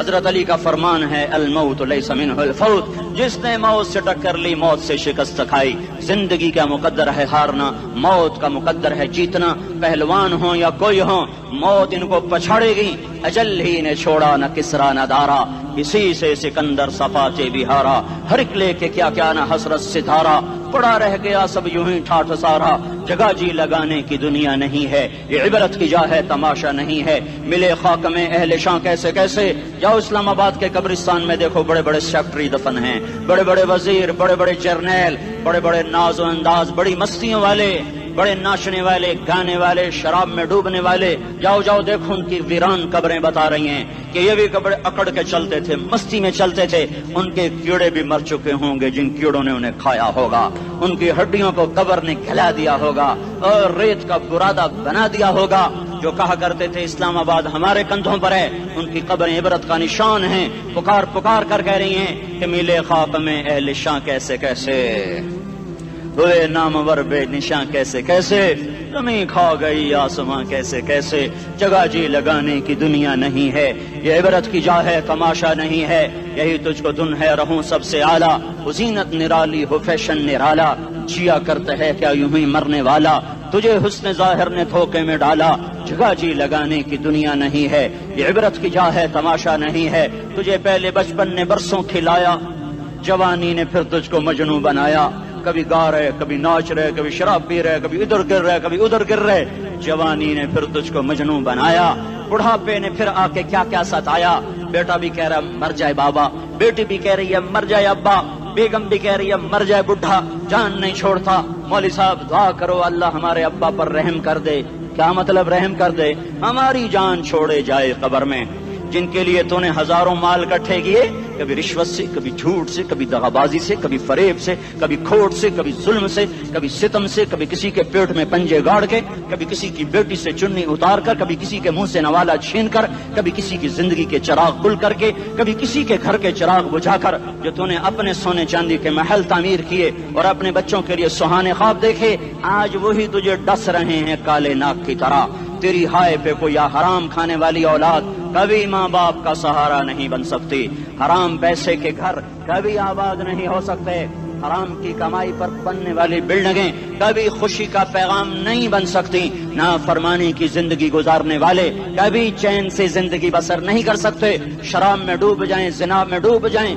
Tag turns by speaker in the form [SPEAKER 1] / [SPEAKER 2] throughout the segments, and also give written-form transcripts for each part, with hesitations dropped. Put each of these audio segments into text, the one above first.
[SPEAKER 1] حضرت علی کا فرمان ہے الموت لیس منہ الفوت، جس نے موت سے ٹکر لی موت سے شکست کھائی۔ زندگی کا مقدر ہے ہارنا، موت کا مقدر ہے جیتنا۔ پہلوان ہوں یا کوئی ہو، موت ان کو پچھاڑے گی۔ اجل ہی نے چھوڑا نہ کسرا نہ دارا، اسی سے سکندر صفاتے بہارا۔ ہر ایک لے کے کیا کیا نہ حسرت ستارہ، پڑا رہ گیا سب یوں ہی ٹھاٹھ سارا۔ جگہ جی لگانے کی دنیا نہیں ہے، یہ عبرت کی جا ہے تماشا نہیں ہے۔ ملے خاک میں اہل شاں کیسے کیسے، جاؤ اسلام آباد کے قبرستان میں دیکھو، بڑے بڑے سیکٹری دفن ہیں، بڑے بڑے وزیر، بڑے بڑے جرنیل، بڑے بڑے ناز و انداز، بڑی مستیوں والے، بڑے ناچنے والے، گانے والے، شراب میں ڈوبنے والے۔ جاؤ جاؤ دیکھو ان کی ویران قبریں بتا رہی ہیں کہ یہ بھی قبریں اکڑ کے چلتے تھے، مستی میں چلتے تھے۔ ان کے کیڑے بھی مر چکے ہوں گے جن کیڑوں نے انہیں کھایا ہوگا، ان کی ہڈیوں کو قبر نے کھلا دیا ہوگا اور ریت کا برادہ بنا دیا ہوگا۔ جو کہا کرتے تھے اسلام آباد ہمارے کندھوں پر ہے، ان کی قبریں عبرت کا نشان ہیں۔ پکار پکار کر کہہ رہی ہیں کہ ملے خاک میں اہل شاں کیسے کیسے، ہوئے نامور بے نشاں کیسے کیسے، زمین کھا گئی آسماں کیسے کیسے۔ جگہ جی لگانے کی دنیا نہیں ہے، یہ عبرت کی جا ہے تماشا نہیں ہے۔ یہی تجھ کو دن ہے رہوں سب سے اعلیٰ، زینت نرالی ہو فیشن نرالا۔ جیا کرتا ہے کیا یوں ہی مرنے والا، تجھے حسن ظاہر نے دھوکے میں ڈالا۔ جگہ جی لگانے کی دنیا نہیں ہے، یہ عبرت کی جا ہے تماشا نہیں ہے۔ تجھے پہلے بچپن نے برسوں کھلایا، جوانی نے پھر تجھ کو مجنوں بنایا۔ کبھی گا رہے، کبھی ناچ رہے، کبھی شراب پی رہے، کبھی ادھر گر رہے، کبھی ادھر گر رہے۔ جوانی نے پھر تجھ کو مجنوں بنایا، بڑھاپے نے پھر آ کے کیا کیا ستایا۔ بیٹا بھی کہہ رہا مر جائے بابا، بیٹی بھی کہہ رہی ہے مر جائے ابا، بیگم بھی کہہ رہی ہے مر جائے بڈھا، جان نہیں چھوڑتا۔ مولوی صاحب دعا کرو اللہ ہمارے ابا پر رحم کر دے۔ کیا مطلب رحم کر دے؟ ہماری جان چھوڑے جائے قبر میں۔ جن کے لیے تو نے ہزاروں مال اکٹھے کیے، کبھی رشوت سے، کبھی جھوٹ سے، کبھی دغابازی سے، کبھی فریب سے، کبھی کھوٹ سے، کبھی ظلم سے، کبھی ستم سے، کبھی کسی کے پیٹ میں پنجے گاڑ کے، کبھی کسی کی بیٹی سے چنی اتار کر، کبھی کسی کے منہ سے نوالا چھین کر، کبھی کسی کی زندگی کے چراغ گل کر کے، کبھی کسی کے گھر کے چراغ بجھا کر۔ جو تو نے اپنے سونے چاندی کے محل تعمیر کیے اور اپنے بچوں کے لیے سہانے خواب دیکھے، آج وہی تجھے ڈس رہے ہیں کالے ناک کی طرح۔ تیری ہائے پہ کوئی حرام کھانے والی اولاد کبھی ماں باپ کا سہارا نہیں بن سکتی۔ حرام پیسے کے گھر کبھی آباد نہیں ہو سکتے۔ حرام کی کمائی پر بننے والی بلڈنگیں کبھی خوشی کا پیغام نہیں بن سکتی۔ نافرمانی کی زندگی گزارنے والے کبھی چین سے زندگی بسر نہیں کر سکتے۔ شراب میں ڈوب جائیں، زنا میں ڈوب جائیں،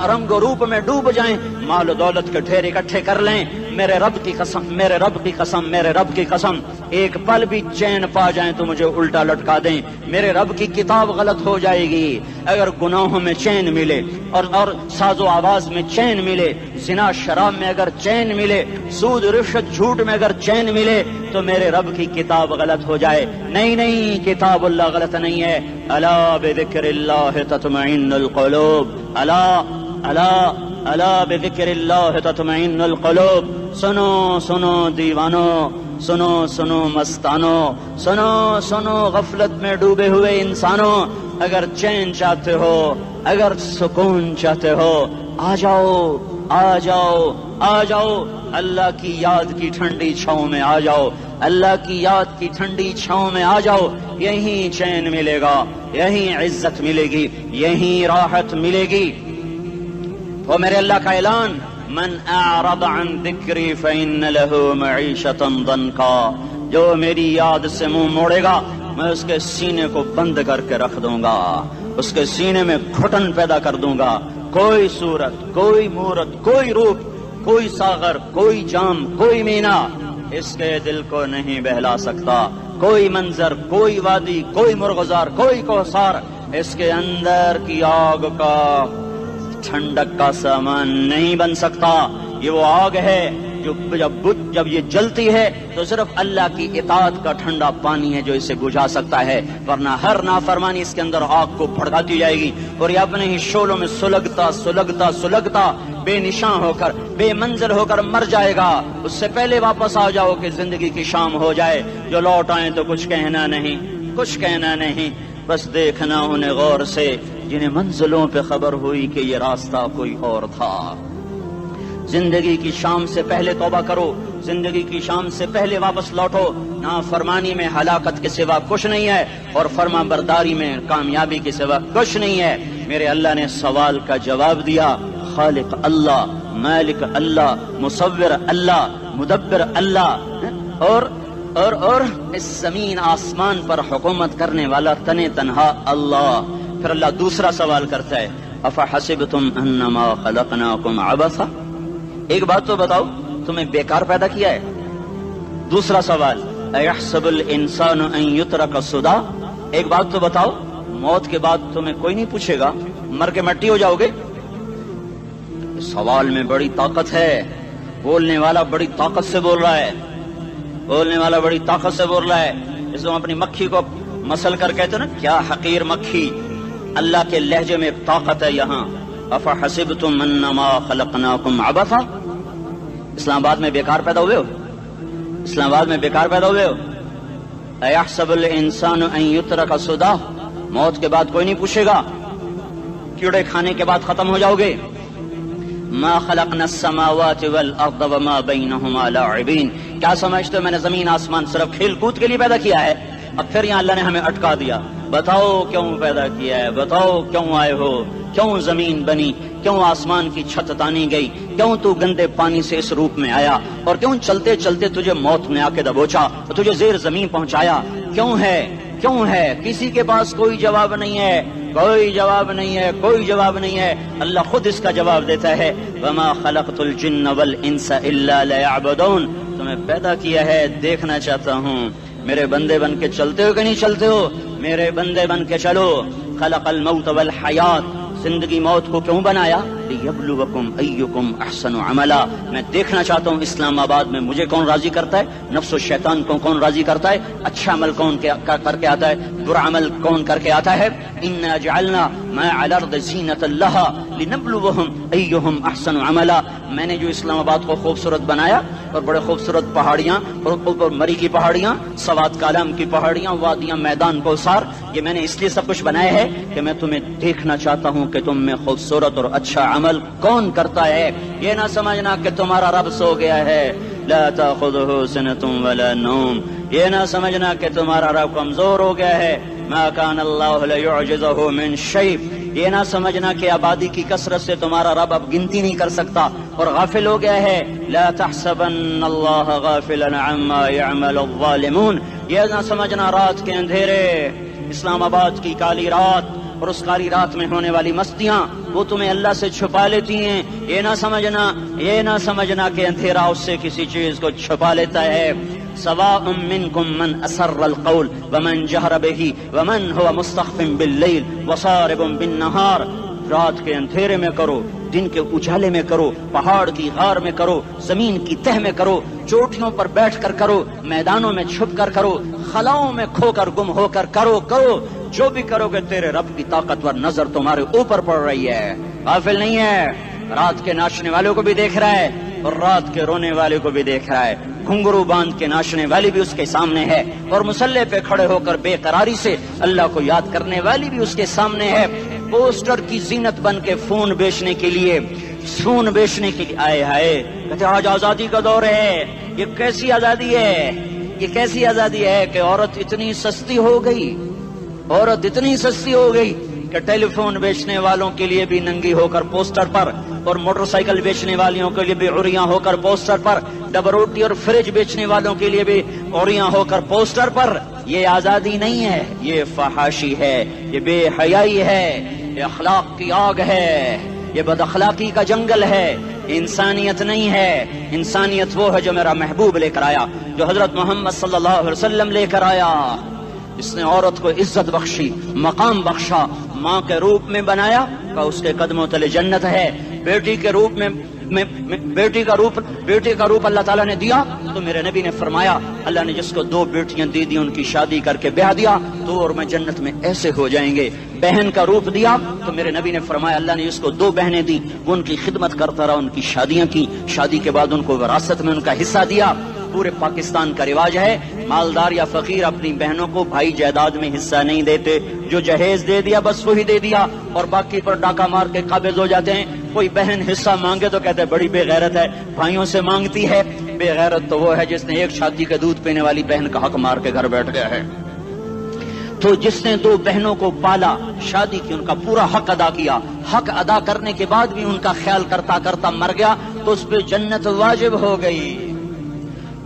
[SPEAKER 1] رنگ و روپ میں ڈوب جائیں، مال و دولت کے ڈھیر اکٹھے کر لیں، میرے رب کی قسم، میرے رب کی قسم، میرے رب کی قسم، ایک پل بھی چین پا جائیں تو مجھے الٹا لٹکا دیں۔ میرے رب کی کتاب غلط ہو جائے گی اگر گناہوں میں چین ملے اور ساز و آواز میں چین ملے، زنا شراب میں اگر چین ملے، سود رشوت جھوٹ میں اگر چین ملے تو میرے رب کی کتاب غلط ہو جائے۔ نہیں نہیں، کتاب اللہ غلط نہیں ہے۔ الا بذکر اللہ تطمئن القلوب، الا الا الا بذکر اللہ تطمئن القلوب۔ سنو سنو دیوانو، سنو سنو مستانو، سنو سنو غفلت میں ڈوبے ہوئے انسانوں، اگر چین چاہتے ہو، اگر سکون چاہتے ہو، آ جاؤ آ جاؤ آ جاؤ، اللہ کی یاد کی ٹھنڈی چھاؤں میں آ جاؤ، اللہ کی یاد کی ٹھنڈی چھاؤں میں آ جاؤ۔ یہیں چین ملے گا، یہیں عزت ملے گی، یہیں راحت ملے گی۔ وہ میرے اللہ کا اعلان، من اعرض عن ذکری فإن له معیشة ضنکا، جو میری یاد سے منہ موڑے گا میں اس کے سینے کو بند کر کے رکھ دوں گا، اس کے سینے میں گھٹن پیدا کر دوں گا۔ کوئی صورت، کوئی مورت، کوئی روپ، کوئی ساغر، کوئی جام، کوئی مینا اس کے دل کو نہیں بہلا سکتا۔ کوئی منظر، کوئی وادی، کوئی مرغزار، کوئی کوثر اس کے اندر کی آگ کا ٹھنڈک کا سامان نہیں بن سکتا۔ یہ وہ آگ ہے جو جب یہ جلتی ہے تو صرف اللہ کی اطاعت کا ٹھنڈا پانی ہے جو اسے بجھا سکتا ہے، ورنہ ہر نافرمانی اس کے اندر آگ کو بھڑکاتی جائے گی اور یہ اپنے ہی شعلوں میں سلگتا سلگتا سلگتا بے نشان ہو کر، بے منزل ہو کر مر جائے گا۔ اس سے پہلے واپس آ جاؤ کہ زندگی کی شام ہو جائے۔ جو لوٹ آئیں تو کچھ کہنا نہیں، کچھ کہنا نہیں، بس دیکھنا انہیں غور سے جنہیں منزلوں پہ خبر ہوئی کہ یہ راستہ کوئی اور تھا۔ زندگی کی شام سے پہلے توبہ کرو، زندگی کی شام سے پہلے واپس لوٹو۔ نافرمانی میں ہلاکت کے سوا کچھ نہیں ہے، اور فرما برداری میں کامیابی کے سوا کچھ نہیں ہے۔ میرے اللہ نے سوال کا جواب دیا، خالق اللہ، مالک اللہ، مصور اللہ، مدبر اللہ، اور اس زمین آسمان پر حکومت کرنے والا تنے تنہا اللہ۔ پھر اللہ دوسرا سوال کرتا ہے، افحسبتم انما خلقناکم عبثا، ایک بات تو بتاؤ، تمہیں بیکار پیدا کیا ہے؟ دوسرا سوال، ایحسب الانسان ان یترک سدی، ایک بات تو بتاؤ، موت کے بعد تمہیں کوئی نہیں پوچھے گا، مر کے مٹی ہو جاؤ گے؟ سوال میں بڑی طاقت ہے، بولنے والا بڑی طاقت سے بول رہا ہے، بولنے والا بڑی طاقت سے بول رہا ہے۔ اس کو اپنی مکھی کو مسل کر کہتے نا، کیا حقیر مکھی، اللہ کے لہجے میں طاقت ہے یہاں۔ افحسبتم انما خلقناکم عبثا، اسلام آباد میں بیکار پیدا ہوئے ہو؟ اسلام آباد میں بیکار پیدا ہوئے ہو؟ ایحسب الانسان ان یترک سدی، موت کے بعد کوئی نہیں پوچھے گا، کیڑے کھانے کے بعد ختم ہو جاؤ گے۔ ما خلقنا السماوات والارض وما بینہما لاعبین، کیا سمجھتے ہو میں نے زمین آسمان صرف کھیل کود کے لیے پیدا کیا ہے؟ اب پھر یہاں اللہ نے ہمیں اٹکا دیا، بتاؤ کیوں پیدا کیا ہے، بتاؤ کیوں آئے ہو، کیوں زمین بنی، کیوں آسمان کی چھت تانی گئی، کیوں تو گندے پانی سے اس روپ میں آیا، اور کیوں چلتے چلتے تجھے موت نے آ کے دبوچا اور تجھے زیر زمین پہنچایا، کیوں ہے، کیوں ہے؟ کسی کے پاس کوئی جواب نہیں ہے، کوئی جواب نہیں ہے، کوئی جواب نہیں ہے، اللہ خود اس کا جواب دیتا ہے، وما خلقت الجن والانس الا لیعبدون، تمہیں پیدا کیا ہے دیکھنا چاہتا ہوں، میرے بندے بن کے چلتے ہو کہ نہیں چلتے ہو؟ میرے بندے بن کے چلو۔ خلق الموت والحیات، زندگی موت کو کیوں بنایا؟ لیبلوکم ایکم احسن عملا، میں دیکھنا چاہتا ہوں اسلام آباد میں مجھے کون راضی کرتا ہے، نفس و شیطان کو کون راضی کرتا ہے، اچھا عمل کون کر کے آتا ہے، برا عمل کون کر کے آتا ہے۔ انا جعلنا ما علی الارض زینۃ لها لنبلوہم ایہم احسن عملا، میں نے جو اسلام آباد کو خوبصورت بنایا، اور بڑے خوبصورت پہاڑیاں، اور اوپر مری کی پہاڑیاں، سوات کالام کی پہاڑیاں، وادیاں، میدان کوثر، یہ میں نے اس لیے سب کچھ بنایا ہے کہ میں تمہیں دیکھنا چاہتا ہوں کہ تم میں خوبصورت اور اچھا عمل کون کرتا ہے۔ یہ نہ سمجھنا کہ تمہارا رب سو گیا ہے، لا تاخذہ سنۃ ولا نوم، یہ نہ سمجھنا کہ تمہارا رب کمزور ہو گیا ہے، ما کان اللہ لیعجزہ من شیء، یہ نہ سمجھنا کہ آبادی کی کثرت سے تمہارا رب اب گنتی نہیں کر سکتا اور غافل ہو گیا ہے، لا تحسبن اللہ غافلا عما يعمل الظالمون، یہ نہ سمجھنا رات کے اندھیرے، اسلام آباد کی کالی رات اور اس کالی رات میں ہونے والی مستیاں وہ تمہیں اللہ سے چھپا لیتی ہیں، یہ نہ سمجھنا کہ اندھیرا اس سے کسی چیز کو چھپا لیتا ہے۔ سواء منکم من اسر القول ومن جہر بہ ومن هو مستخف باللیل وصارب بالنہار، رات کے اندھیرے میں کرو، دن کے اجالے میں کرو، پہاڑ کی غار میں کرو، زمین کی تہ میں کرو، چوٹیوں پر بیٹھ کر کرو، میدانوں میں چھپ کر کرو، خلاؤں میں کھو کر گم ہو کر کرو، جو بھی کرو گے تیرے رب کی طاقتور نظر تمہارے اوپر پڑ رہی ہے، غافل نہیں ہے، رات کے ناچنے والوں کو بھی دیکھ رہا ہے اور رات کے رونے والے کو بھی دیکھ رہا ہے، گھنگرو باندھ کے ناچنے والی بھی اس کے سامنے ہے، اور مسلح پہ کھڑے ہو کر بے قراری سے اللہ کو یاد کرنے والی بھی اس کے سامنے ہے، پوسٹر کی زینت بن کے فون بیچنے کے لیے آئے ہائے، کہتے آج آزادی کا دور ہے، یہ کیسی آزادی ہے، یہ کیسی آزادی ہے کہ عورت اتنی سستی ہو گئی کہ ٹیلی فون بیچنے والوں کے لیے بھی ننگی ہو کر پوسٹر پر، اور موٹر سائیکل بیچنے والوں کے لیے بھی عریاں ہو کر پوسٹر پر، ڈبل روٹی اور فریج بیچنے والوں کے لیے بھی عریاں ہو کر پوسٹر پر۔ یہ آزادی نہیں ہے، یہ فحاشی ہے، یہ بے حیائی ہے، یہ اخلاق کی آگ ہے، یہ بد اخلاقی کا جنگل ہے، انسانیت نہیں ہے۔ انسانیت وہ ہے جو میرا محبوب لے کر آیا، جو حضرت محمد صلی اللہ علیہ وسلم لے کر آیا، اس نے عورت کو عزت بخشی، مقام بخشا، ماں کے روپ میں بنایا کہ اس کے قدموں تلے جنت ہے، بیٹی کے روپ میں بیٹی کا روپ اللہ تعالیٰ نے دیا تو میرے نبی نے فرمایا اللہ نے جس کو 2 بیٹیاں دی ان کی شادی کر کے بیاہ دیا تو اور میں جنت میں ایسے ہو جائیں گے۔ بہن کا روپ دیا تو میرے نبی نے فرمایا اللہ نے جس کو 2 بہنیں دی وہ ان کی خدمت کرتا رہا، ان کی شادیاں کی، شادی کے بعد ان کو وراثت میں ان کا حصہ دیا۔ پورے پاکستان کا رواج ہے، مالدار یا فقیر اپنی بہنوں کو بھائی جائیداد میں حصہ نہیں دیتے، جو جہیز دے دیا بس وہی دے دیا، اور باقی پر ڈاکہ مار کے قابض ہو جاتے ہیں۔ کوئی بہن حصہ مانگے تو کہتے ہیں بڑی بے غیرت ہے، بھائیوں سے مانگتی ہے۔ بے غیرت تو وہ ہے جس نے ایک شادی کا دودھ پینے والی بہن کا حق مار کے گھر بیٹھ گیا ہے۔ تو جس نے دو بہنوں کو پالا، شادی کی، ان کا پورا حق ادا کیا، حق ادا کرنے کے بعد بھی ان کا خیال کرتا کرتا مر گیا تو اس پہ جنت واجب ہو گئی۔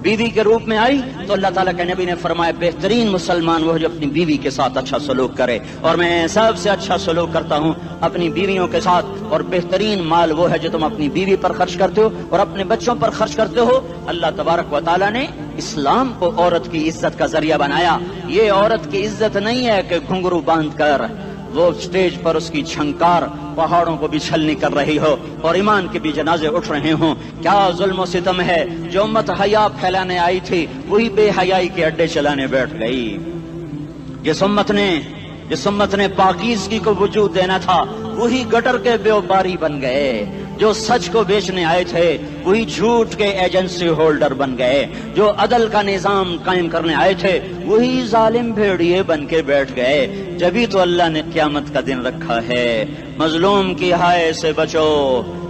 [SPEAKER 1] بیوی کے روپ میں آئی تو اللہ تعالیٰ کے نبی نے فرمایا بہترین مسلمان وہ جو اپنی بیوی کے ساتھ اچھا سلوک کرے، اور میں سب سے اچھا سلوک کرتا ہوں اپنی بیویوں کے ساتھ، اور بہترین مال وہ ہے جو تم اپنی بیوی پر خرچ کرتے ہو اور اپنے بچوں پر خرچ کرتے ہو۔ اللہ تبارک و تعالیٰ نے اسلام کو عورت کی عزت کا ذریعہ بنایا۔ یہ عورت کی عزت نہیں ہے کہ گھنگرو باندھ کر وہ اسٹیج پر اس کی چھنکار پہاڑوں کو بھی چھلنی کر رہی ہو اور ایمان کے بھی جنازے اٹھ رہے ہوں۔ کیا ظلم و ستم ہے، جو امت حیا پھیلانے آئی تھی وہی بے حیائی کے اڈے چلانے بیٹھ گئی۔ جس امت نے پاکیزگی کو وجود دینا تھا وہی گٹر کے بیوباری بن گئے، جو سچ کو بیچنے آئے تھے وہی جھوٹ کے ایجنسی ہولڈر بن گئے، جو عدل کا نظام قائم کرنے آئے تھے وہی ظالم بھیڑیے بن کے بیٹھ گئے۔ جبھی تو اللہ نے قیامت کا دن رکھا ہے۔ مظلوم کی ہائے سے بچو،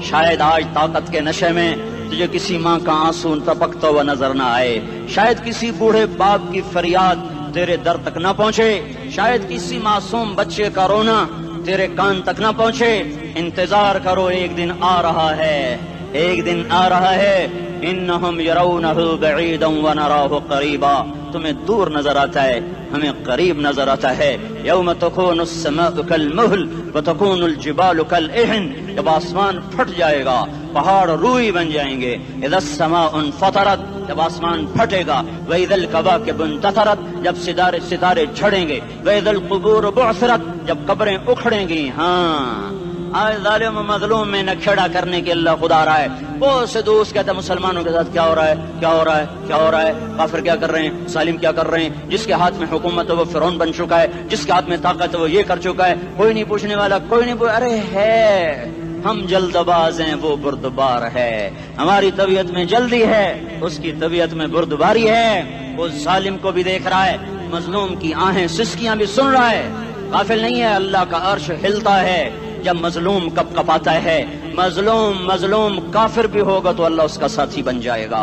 [SPEAKER 1] شاید آج طاقت کے نشے میں تجھے کسی ماں کا آنسو ٹپکتا ہوا نظر نہ آئے، شاید کسی بوڑھے باپ کی فریاد تیرے در تک نہ پہنچے، شاید کسی معصوم بچے کا رونا تیرے کان تک نہ پہنچے۔ انتظار کرو، ایک دن آ رہا ہے، ایک دن آ رہا ہے۔ انہم یرونہ بعیدا ونراہ قریبا، تمہیں دور نظر آتا ہے، ہمیں قریب نظر آتا ہے۔ یوم تکون السماء کالمہل وتکون الجبال کالعہن، جب آسمان پھٹ جائے گا پہاڑ روئی بن جائیں گے۔ اذا السماء انفطرت، جب آسمان پھٹے گا۔ واذا الکواکب انتثرت، جب ستارے جھڑیں گے۔ واذا القبور بعثرت، جب قبریں اکھڑیں گی۔ ہاں آج ظالم و مظلوم میں نہ کھیڑا کرنے کے اللہ خدا رہا ہے۔ بہت سے دوست کہتے ہیں مسلمانوں کے ساتھ کیا ہو رہا ہے، کیا ہو رہا ہے، کیا ہو رہا ہے، کافر کیا کر رہے ہیں، ظالم کیا کر رہے ہیں، جس کے ہاتھ میں حکومت ہے وہ فرعون بن چکا ہے، جس کے ہاتھ میں طاقت ہے وہ یہ کر چکا ہے، کوئی نہیں پوچھنے والا، کوئی نہیں ارے ہے، ہم جلد باز ہیں وہ بردبار ہے، ہماری طبیعت میں جلدی ہے اس کی طبیعت میں بردباری ہے۔ وہ ظالم کو بھی دیکھ رہا ہے، مظلوم کی آہیں سسکیاں بھی سن رہا ہے، غافل نہیں ہے۔ اللہ کا عرش ہلتا ہے جب مظلوم کپ کپاتا ہے۔ مظلوم کافر بھی ہوگا تو اللہ اس کا ساتھی بن جائے گا۔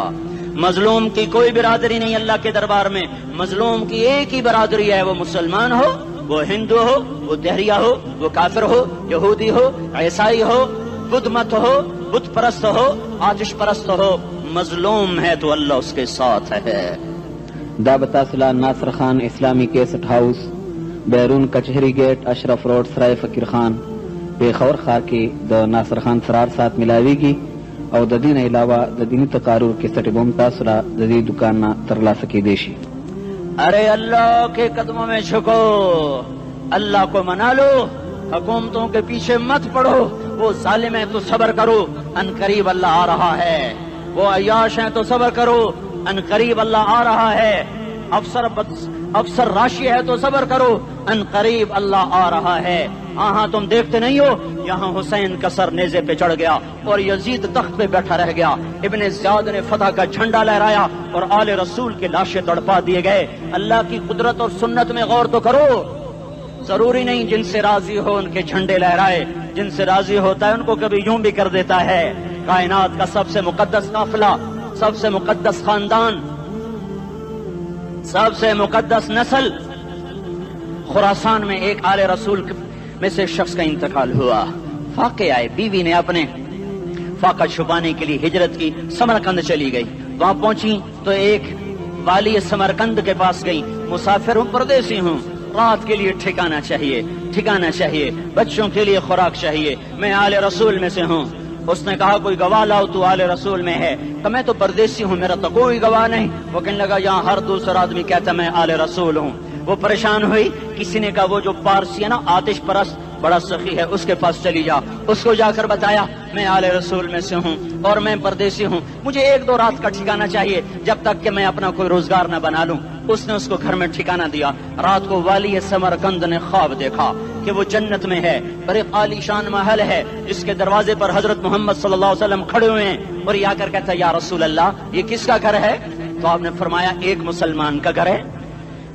[SPEAKER 1] مظلوم کی کوئی برادری نہیں اللہ کے دربار میں، مظلوم کی ایک ہی برادری ہے، وہ مسلمان ہو، وہ ہندو ہو، وہ دہریہ ہو، وہ کافر ہو، یہودی ہو، عیسائی ہو، بدھ مت ہو، بت پرست ہو، آتش پرست ہو، مظلوم ہے تو اللہ اس کے ساتھ ہے۔
[SPEAKER 2] دابتاسلہ ناصر خان اسلامی کیسٹ ہاؤس، بیرون کچہری گیٹ، اشرف روڈ، سرائے فقیر خان، پیښور ښار کې د ناصر خان سرار سات ملاویږي او د دې نه علاوه د دیني تقاریر کیسټ بم تاسو را د دې دکان نه ترلاسه کیدی شي۔
[SPEAKER 1] ارے اللہ کے قدموں میں جھکو، اللہ کو منا لو، حکومتوں کے پیچھے مت پڑو، وہ ظالم ہیں تو صبر کرو، ان قریب اللہ آ رہا ہے، وہ عیاش ہیں تو صبر کرو، ان قریب اللہ آ رہا ہے، افسر راشی ہے تو صبر کرو، ان قریب اللہ آ رہا ہے۔ ہاں تم دیکھتے نہیں ہو، یہاں حسین کا سر نیزے پہ چڑھ گیا اور یزید تخت پہ بیٹھا رہ گیا، ابن زیاد نے فتح کا جھنڈا لہرایا اور آل رسول کے لاشیں تڑپا دیے گئے۔ اللہ کی قدرت اور سنت میں غور تو کرو، ضروری نہیں جن سے راضی ہو ان کے جھنڈے لہرائے، جن سے راضی ہوتا ہے ان کو کبھی یوں بھی کر دیتا ہے۔ کائنات کا سب سے مقدس قافلہ، سب سے مقدس خاندان، سب سے مقدس نسل، خراسان میں ایک آل رسول میں سے شخص کا انتقال ہوا۔ فاقے آئے، بیوی نے اپنے فاقہ چھپانے کے لیے ہجرت کی، سمرقند چلی گئی۔ وہاں پہنچی تو ایک والی سمرقند کے پاس گئی، مسافر ہوں، پردیسی ہوں، رات کے لیے ٹھکانا چاہیے، بچوں کے لیے خوراک چاہیے، میں آل رسول میں سے ہوں۔ اس نے کہا کوئی گواہ لاؤ، تو آل رسول میں ہے؟ کہ میں تو پردیسی ہوں، میرا تو کوئی گواہ نہیں۔ وہ کہنے لگا یہاں ہر دوسرا آدمی کہتا میں آل رسول ہوں۔ وہ پریشان ہوئی، کسی نے کہا وہ جو پارسی ہے نا آتش پرست بڑا سخی ہے، اس کے پاس چلی جا۔ اس کو جا کر بتایا میں آل رسول میں سے ہوں اور میں پردیسی ہوں، مجھے 1-2 رات کا ٹھکانہ چاہیے جب تک کہ میں اپنا کوئی روزگار نہ بنا لوں۔ اس نے اس کو گھر میں ٹھکانہ دیا۔ رات کو والی سمرقند نے خواب دیکھا کہ وہ جنت میں ہے، بڑے عالی شان محل ہے، جس کے دروازے پر حضرت محمد صلی اللہ علیہ وسلم کھڑے ہوئے ہیں، اور یہ آ کر کہتا ہے یا رسول اللہ یہ کس کا گھر ہے؟ تو آپ نے فرمایا ایک مسلمان کا گھر ہے.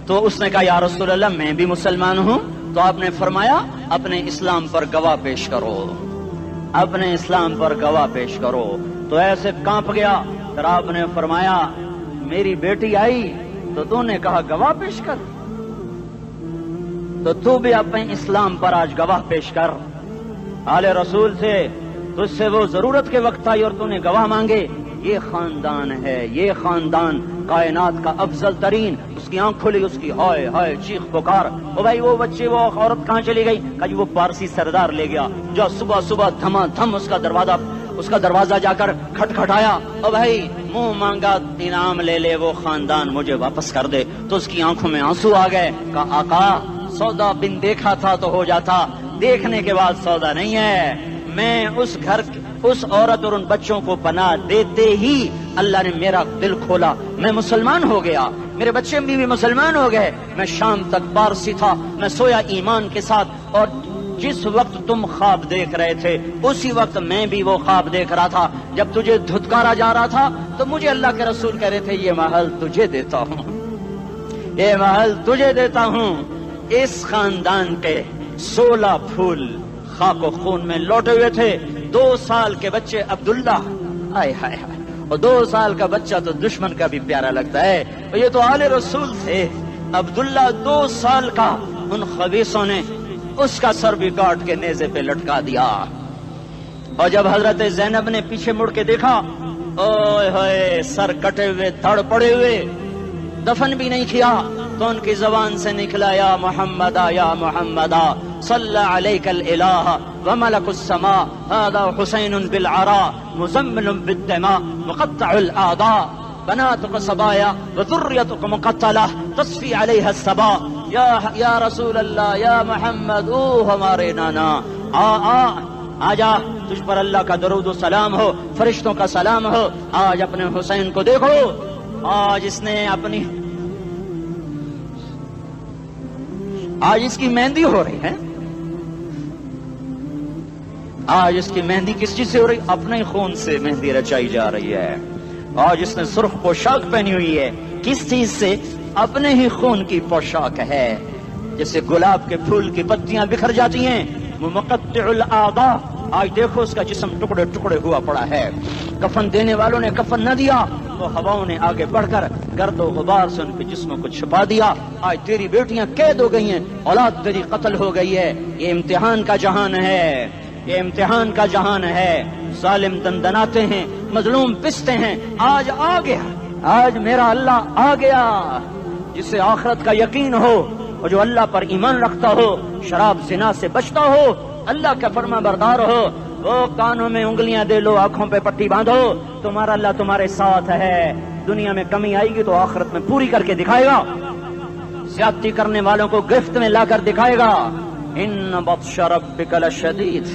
[SPEAKER 1] تو اس نے کہا یا رسول اللہ میں بھی مسلمان ہوں. تو آپ نے فرمایا اپنے اسلام پر گواہ پیش کرو, اپنے اسلام پر گواہ پیش کرو. تو ایسے کانپ گیا. پھر آپ نے فرمایا میری بیٹی آئی تو تو نے کہا گواہ پیش کر, تو تو بھی اپنے اسلام پر آج گواہ پیش کر. آل رسول سے تجھ سے وہ ضرورت کے وقت آئی اور تو نے گواہ مانگے. یہ خاندان ہے, یہ خاندان کائنات کا افضل ترین. اس کی آنکھ کھلی, اس کی ہائے ہائے چیخ پکار. او بھائی وہ بچے وہ عورت کہاں چلی گئی؟ کہا جی وہ پارسی سردار لے گیا. جو صبح صبح دھما دھم اس کا دروازہ جا کر کھٹکھٹایا. او بھائی منہ مانگا انعام لے لے, وہ خاندان مجھے واپس کر دے. تو اس کی آنکھوں میں آنسو آ گئے. کہا آقا سودا بن دیکھا تھا تو ہو جاتا, دیکھنے کے بعد سودا نہیں ہے. میں اس گھر اس عورت اور ان بچوں کو پناہ دیتے ہی اللہ نے میرا دل کھولا, میں مسلمان ہو گیا, میرے بچے بھی مسلمان ہو گئے. میں شام تک پارسی تھا, میں سویا ایمان کے ساتھ, اور جس وقت تم خواب دیکھ رہے تھے اسی وقت میں بھی وہ خواب دیکھ رہا تھا. جب تجھے دھتکارا جا رہا تھا تو مجھے اللہ کے رسول کہہ رہے تھے یہ محل تجھے دیتا ہوں, یہ محل تجھے دیتا ہوں. اس خاندان کے 16 پھول خاک و خون میں لوٹے ہوئے تھے. 2 سال کے بچے عبداللہ, ہائے ہائے ہائے, اور 2 سال کا بچہ تو دشمن کا بھی پیارا لگتا ہے. یہ تو آل رسول تھے. عبداللہ 2 سال کا, ان خبیثوں نے اس کا سر بھی کاٹ کے نیزے پہ لٹکا دیا. اور جب حضرت زینب نے پیچھے مڑ کے دیکھا, اوئے ہوئے سر کٹے ہوئے دھڑ پڑے ہوئے, دفن بھی نہیں کیا, تو ان کی زبان سے نکلا یا محمدہ یا محمدہ صلی علیک الالہ وملک السماء هذا حسین بالعراء مزمل بالدماء مقطع الاعضاء بناتك صبايا وذريتك مقتلہ تصفی علیہ الصبا. یا رسول اللہ یا محمد, او ہمارے نانا, آ جا, تجھ پر اللہ کا درود و سلام ہو, فرشتوں کا سلام ہو. آج اپنے حسین کو دیکھو, آج اس نے اپنی آج اس کی مہندی ہو رہی ہے. آج اس کی مہندی کس چیز سے ہو رہی؟ اپنے خون سے مہندی رچائی جا رہی ہے. آج اس نے سرخ پوشاک پہنی ہوئی ہے, کس چیز سے؟ اپنے ہی خون کی پوشاک ہے. جیسے گلاب کے پھول کی پتیاں بکھر جاتی ہیں, وہ مقطع الاعضاء. آج دیکھو اس کا جسم ٹکڑے ٹکڑے ہوا پڑا ہے. کفن دینے والوں نے کفن نہ دیا تو ہواؤں نے آگے بڑھ کر گرد و غبار سے ان کے جسموں کو چھپا دیا. آج تیری بیٹیاں قید ہو گئی ہیں, اولاد تیری قتل ہو گئی ہے. یہ امتحان کا جہان ہے, یہ امتحان کا جہان ہے. ظالم دندناتے ہیں, مظلوم پستے ہیں. آج آ گیا, آج میرا اللہ آ گیا. جسے آخرت کا یقین ہو اور جو اللہ پر ایمان رکھتا ہو, شراب زنا سے بچتا ہو, اللہ کا فرما بردار ہو, وہ کانوں میں انگلیاں دے لو, آنکھوں پہ پٹی باندھو, تمہارا اللہ تمہارے ساتھ ہے. دنیا میں کمی آئے گی تو آخرت میں پوری کر کے دکھائے گا. زیادتی کرنے والوں کو گرفت میں لا کر دکھائے گا. ان بطش ربک لشدید,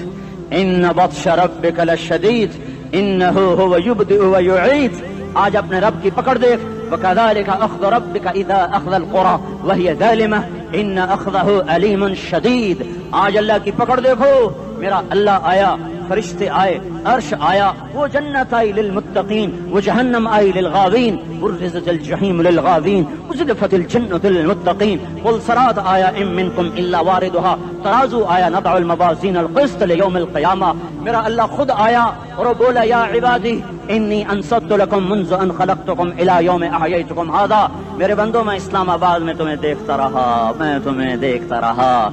[SPEAKER 1] ان بطش ربک لشدید انہ هو یبدئ ویعید. آج اپنے رب کی پکڑ دیکھ. وکذالک اخذ ربک اذا اخذ القری وہی ظالمہ ان اخذہ علیم شدید. آج اللہ کی پکڑ دیکھو. میرا اللہ آیا, فرشتے آئے, عرش آیا, وہ جنت آئی للمتقین, وہ جہنم آئی للغاوین, برزت الجحیم للغاوین, ازلفت الجنت للمتقین. قل صراط آیا ام منکم الا واردها, ترازو آیا نضع الموازین القسط لیوم القیامہ. میرا اللہ خود آیا اور وہ بولا یا عبادی انی انصت لکم منذ ان خلقتکم الی یوم احییتکم ھذا. میرے بندوں, میں اسلام آباد میں تمہیں دیکھتا رہا, میں تمہیں دیکھتا رہا.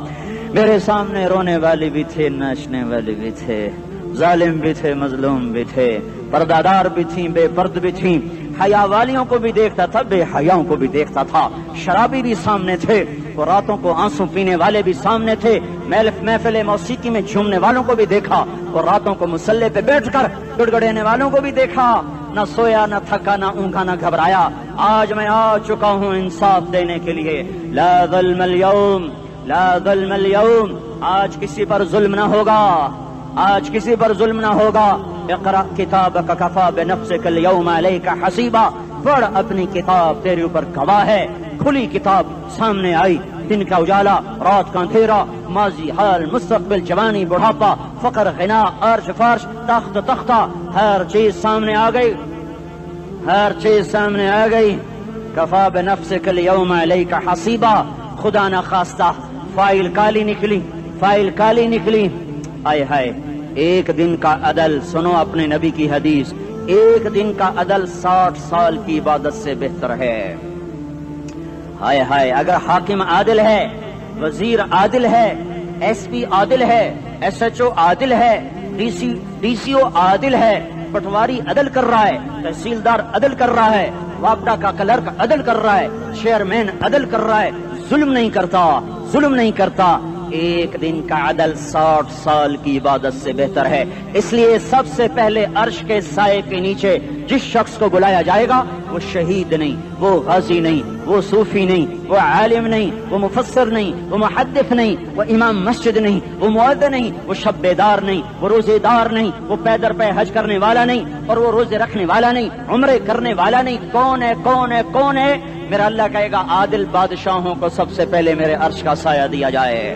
[SPEAKER 1] میرے سامنے رونے والے بھی تھے, ناچنے والے بھی تھے, ظالم بھی تھے, مظلوم بھی تھے, پردادار بھی تھیں, بے پرد بھی تھیں. حیا والیوں کو بھی دیکھتا تھا, بے حیاؤں کو بھی دیکھتا تھا. شرابی بھی سامنے تھے, اور راتوں کو آنسو پینے والے بھی سامنے تھے. محفل موسیقی میں جھومنے والوں کو بھی دیکھا, اور راتوں کو مسلح پہ بیٹھ کر گڑگڑانے والوں کو بھی دیکھا. نہ سویا, نہ تھکا, نہ اونگا, نہ گھبرایا. آج میں آ چکا ہوں انصاف دینے کے لیے. لا ظلم اليوم, لا ظلم اليوم. آج کسی پر ظلم نہ ہوگا, آج کسی پر ظلم نہ ہوگا. اقرأ کتابک کفا بنفسک اليوم علیک حسیبا. پڑھ اپنی کتاب, تیرے اوپر گواہ ہے. کھلی کتاب سامنے آئی, دن کا اجالا, رات کا اندھیرا, ماضی, حال, مستقبل, جوانی, بڑھاپا, فقر, غنا, عرش, فرش, تخت, تختہ, ہر چیز سامنے آ گئی. ہر چیز سامنے آ گئی. کفا بنفسک الیوم علیک حسیبا. خدا نہ خواستہ فائل کالی نکلی، فائل کالی نکلی. آئے ہائے، ایک دن کا عدل، سنو اپنے نبی کی حدیث، ایک دن کا عدل 60 سال کی عبادت سے بہتر ہے. ہائے ہائے، اگر حاکم عادل ہے، وزیر عادل ہے، ایس پی عادل ہے، ایس ایچ او عادل ہے، ڈی سی او عادل ہے، پٹواری عدل کر رہا ہے، تحصیلدار عدل کر رہا ہے، واپڈا کا کلرک عدل کر رہا ہے، چیئرمین عدل کر رہا ہے، ظلم نہیں کرتا، ظلم نہیں کرتا، ایک دن کا عدل 60 سال کی عبادت سے بہتر ہے. اس لیے سب سے پہلے عرش کے سائے کے نیچے جس شخص کو بلایا جائے گا وہ شہید نہیں، وہ غازی نہیں، وہ صوفی نہیں، وہ عالم نہیں، وہ مفسر نہیں، وہ محدث نہیں، وہ امام مسجد نہیں، وہ مؤذن نہیں، وہ شب بیدار نہیں، وہ روزے دار نہیں، وہ پیدر پہ حج کرنے والا نہیں، اور وہ روزے رکھنے والا نہیں، عمرے کرنے والا نہیں. کون ہے؟ کون ہے؟ کون ہے؟ میرا اللہ کہے گا عادل بادشاہوں کو سب سے پہلے میرے عرش کا سایہ دیا جائے.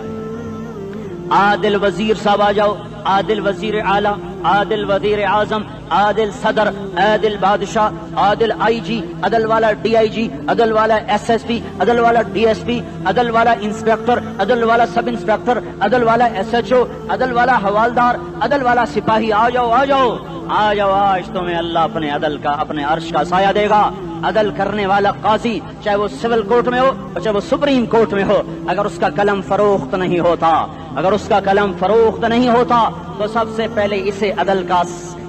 [SPEAKER 1] عادل وزیر صاحب آ جاؤ، عادل وزیر اعلیٰ، عادل وزیر اعظم، عادل صدر، عادل بادشاہ، عادل آئی جی، عدل والا ڈی آئی جی، عدل والا ایس ایس پی، عدل والا ڈی ایس پی، عدل والا انسپیکٹر، عدل والا سب انسپیکٹر، عدل والا ایس ایچ او، عدل والا حوالدار، عدل والا سپاہی. آ جاؤ آ جاؤ آ جاؤ، آج تمہیں اللہ اپنے عدل کا، اپنے عرش کا سایہ دے گا. عدل کرنے والا قاضی، چاہے وہ سول کورٹ میں ہو اور چاہے وہ سپریم کورٹ میں ہو، اگر اس کا قلم فروخت نہیں ہوتا، اگر اس کا قلم فروخت نہیں ہوتا تو سب سے پہلے اسے عدل کا،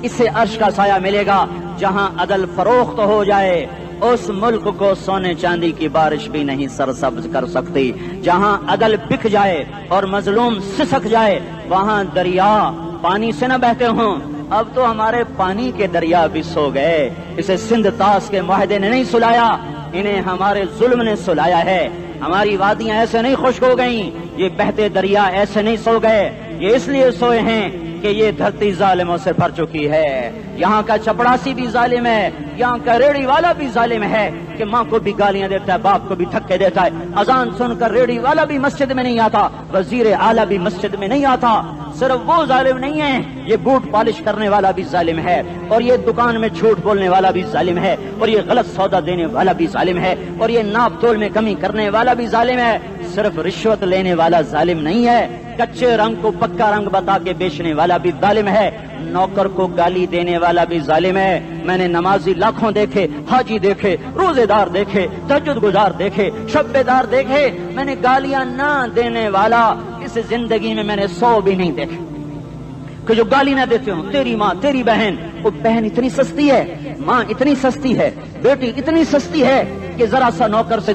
[SPEAKER 1] اسے عرش کا سایہ ملے گا. جہاں عدل فروخت ہو جائے اس ملک کو سونے چاندی کی بارش بھی نہیں سرسبز کر سکتی. جہاں عدل بک جائے اور مظلوم سسک جائے وہاں دریا پانی سے نہ بہتے ہوں. اب تو ہمارے پانی کے دریا بھی سو گئے. اسے سندھ طاس کے معاہدے نے نہیں سلایا، انہیں ہمارے ظلم نے سلایا ہے. ہماری وادیاں ایسے نہیں خشک ہو گئیں، یہ بہتے دریا ایسے نہیں سو گئے. یہ اس لیے سوئے ہیں کہ یہ دھرتی ظالموں سے بھر چکی ہے. یہاں کا چپڑاسی بھی ظالم ہے، یہاں کا ریڑھی والا بھی ظالم ہے کہ ماں کو بھی گالیاں دیتا ہے، باپ کو بھی دھکے دیتا ہے. اذان سن کر ریڑھی والا بھی مسجد میں نہیں آتا، وزیر اعلیٰ بھی مسجد میں نہیں آتا. صرف وہ ظالم نہیں ہے، یہ بوٹ پالش کرنے والا بھی ظالم ہے، اور یہ دکان میں جھوٹ بولنے والا بھی ظالم ہے، اور یہ غلط سودا دینے والا بھی ظالم ہے، اور یہ ناپ تول میں کمی کرنے والا بھی ظالم ہے. صرف رشوت لینے والا ظالم نہیں ہے، کچے رنگ کو پکا رنگ بتا کے بیچنے والا بھی ظالم ہے، نوکر کو گالی دینے والا بھی ظالم ہے. میں نے نمازی لاکھوں دیکھے، حاجی دیکھے، روزے دار دیکھے، تہجد گزار دیکھے، شب بیدار دیکھے، میں نے گالیاں نہ دینے والا اس زندگی میں نے 100 بھی نہیں دیکھے کہ جو گالی نہ دیتے ہوں. تیری ماں، تیری بہن، وہ بہن اتنی سستی ہے، ماں اتنی سستی ہے، بیٹی اتنی سستی ہے کہ ذرا سا نوکر سے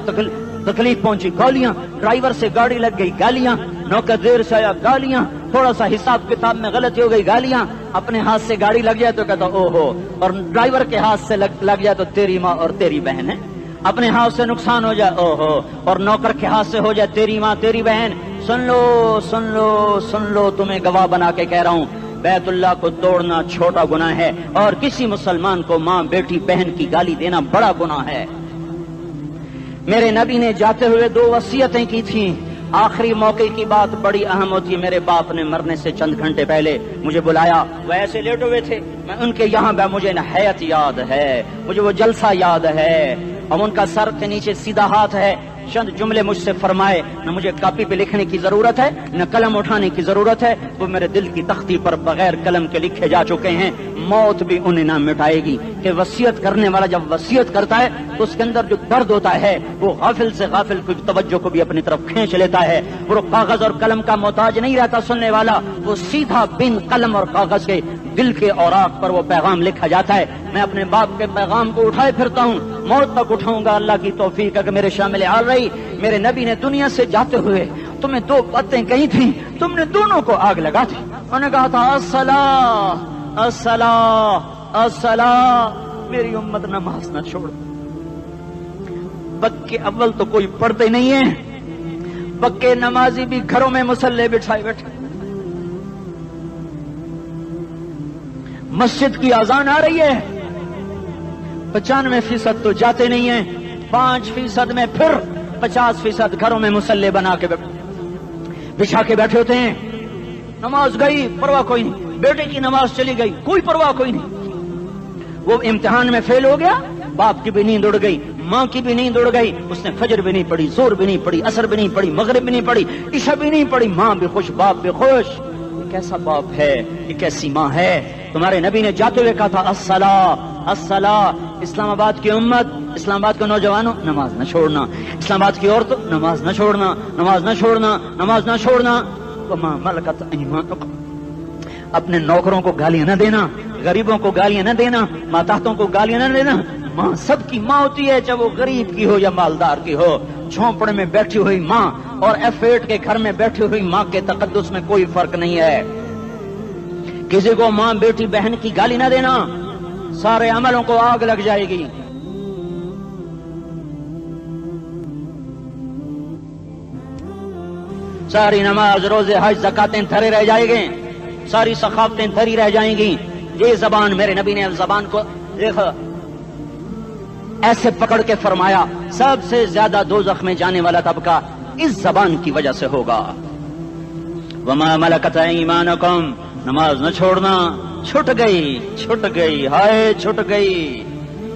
[SPEAKER 1] تکلیف پہنچی گالیاں، ڈرائیور سے گاڑی لگ گئی گالیاں، نوکر دیر سے آیا گالیاں، تھوڑا سا حساب کتاب میں غلطی ہو گئی گالیاں، اپنے ہاتھ سے گاڑی لگ جائے تو کہتا او ہو، اور ڈرائیور کے ہاتھ سے لگ جائے تو تیری ماں اور تیری بہن ہے. اپنے ہاتھ سے نقصان ہو جائے او ہو، اور نوکر کے ہاتھ سے ہو جائے تیری ماں تیری بہن. سن لو سن لو سن لو، تمہیں گواہ بنا کے کہہ رہا ہوں، بیت اللہ کو توڑنا چھوٹا گناہ ہے اور کسی مسلمان کو ماں بیٹی بہن کی گالی دینا بڑا گناہ ہے. میرے نبی نے جاتے ہوئے 2 وصیتیں کی تھیں. آخری موقع کی بات بڑی اہم ہوتی ہے. میرے باپ نے مرنے سے چند گھنٹے پہلے مجھے بلایا، وہ ایسے لیٹے ہوئے تھے، میں ان کے یہاں مجھے نہایت یاد ہے، مجھے وہ جلسہ یاد ہے، اور ان کا سر کے نیچے سیدھا ہاتھ ہے. چند جملے مجھ سے فرمائے، نہ مجھے کاپی پہ لکھنے کی ضرورت ہے نہ قلم اٹھانے کی ضرورت ہے، وہ میرے دل کی تختی پر بغیر قلم کے لکھے جا چکے ہیں. موت بھی انہیں نہ مٹائے گی کہ وصیت کرنے والا جب وصیت کرتا ہے تو اس کے اندر جو درد ہوتا ہے وہ غافل سے غافل کی توجہ کو بھی اپنی طرف کھینچ لیتا ہے. وہ کاغذ اور قلم کا محتاج نہیں رہتا سننے والا، وہ سیدھا بن قلم اور کاغذ کے دل کے اوراق پر وہ پیغام لکھا جاتا ہے. میں اپنے باپ کے پیغام کو اٹھائے پھرتا ہوں، موت تک اٹھاؤں گا. اللہ کی توفیق ہے کہ میرے شامل حال رہی. میرے نبی نے دنیا سے جاتے ہوئے تمہیں 2 باتیں کہی تھیں، تم نے دونوں کو آگ لگا دی. انہوں نے کہا تھا الصلاۃ الصلاۃ الصلاۃ، میری امت نماز نہ چھوڑ. پکے اول تو کوئی پڑھتے نہیں ہیں، پکے نمازی بھی گھروں میں مصلے بٹھائے بیٹھے. مسجد کی اذان آ رہی ہے، 95% تو جاتے نہیں ہیں، 5% میں پھر 50% گھروں میں مصلے بنا کے بچھا کے بیٹھے ہوتے ہیں. نماز گئی پرواہ کوئی نہیں، بیٹے کی نماز چلی گئی کوئی پرواہ کوئی نہیں. وہ امتحان میں فیل ہو گیا باپ کی بھی نیند اڑ گئی، ماں کی بھی نیند اڑ گئی، اس نے فجر بھی نہیں پڑھی، زور بھی نہیں پڑھی، عصر بھی نہیں پڑھی، مغرب بھی نہیں پڑھی، عشاء بھی نہیں پڑھی، ماں بھی خوش باپ بھی خوش۔ یہ کیسا باپ ہے، یہ کیسی ماں ہے؟ تمہارے نبی نے جاتے ہوئے کہا تھا الصلاۃ الصلاۃ۔ اسلام آباد کی امت، اسلام آباد کے نوجوانوں، نماز نہ چھوڑنا، اسلام آباد کی عورتوں، نماز نہ چھوڑنا، نماز نہ چھوڑنا، نماز نہ چھوڑنا۔ وما ملکت ایمانکم، اپنے نوکروں کو گالیاں نہ دینا، غریبوں کو گالیاں نہ دینا، ماتحتوں کو گالیاں نہ دینا۔ ماں سب کی ماں ہوتی ہے، چاہے وہ غریب کی ہو یا مالدار کی ہو۔ جھونپڑے میں بیٹھی ہوئی ماں اور F8 کے گھر میں بیٹھی ہوئی ماں کے تقدس میں کوئی فرق نہیں ہے۔ کسی کو ماں بیٹی بہن کی گالی نہ دینا، سارے عملوں کو آگ لگ جائے گی۔ ساری نماز روزے حج زکاتیں دھرے رہ جائیں گے، ساری ثقافتیں دھری رہ جائیں گی۔ یہ زبان، میرے نبی نے زبان کو دیکھا ایسے پکڑ کے فرمایا سب سے زیادہ دوزخ میں جانے والا طبقہ اس زبان کی وجہ سے ہوگا۔ وما ملکت ایمانکم، نماز نہ چھوڑنا۔ چھٹ گئی ہائے چھٹ گئی۔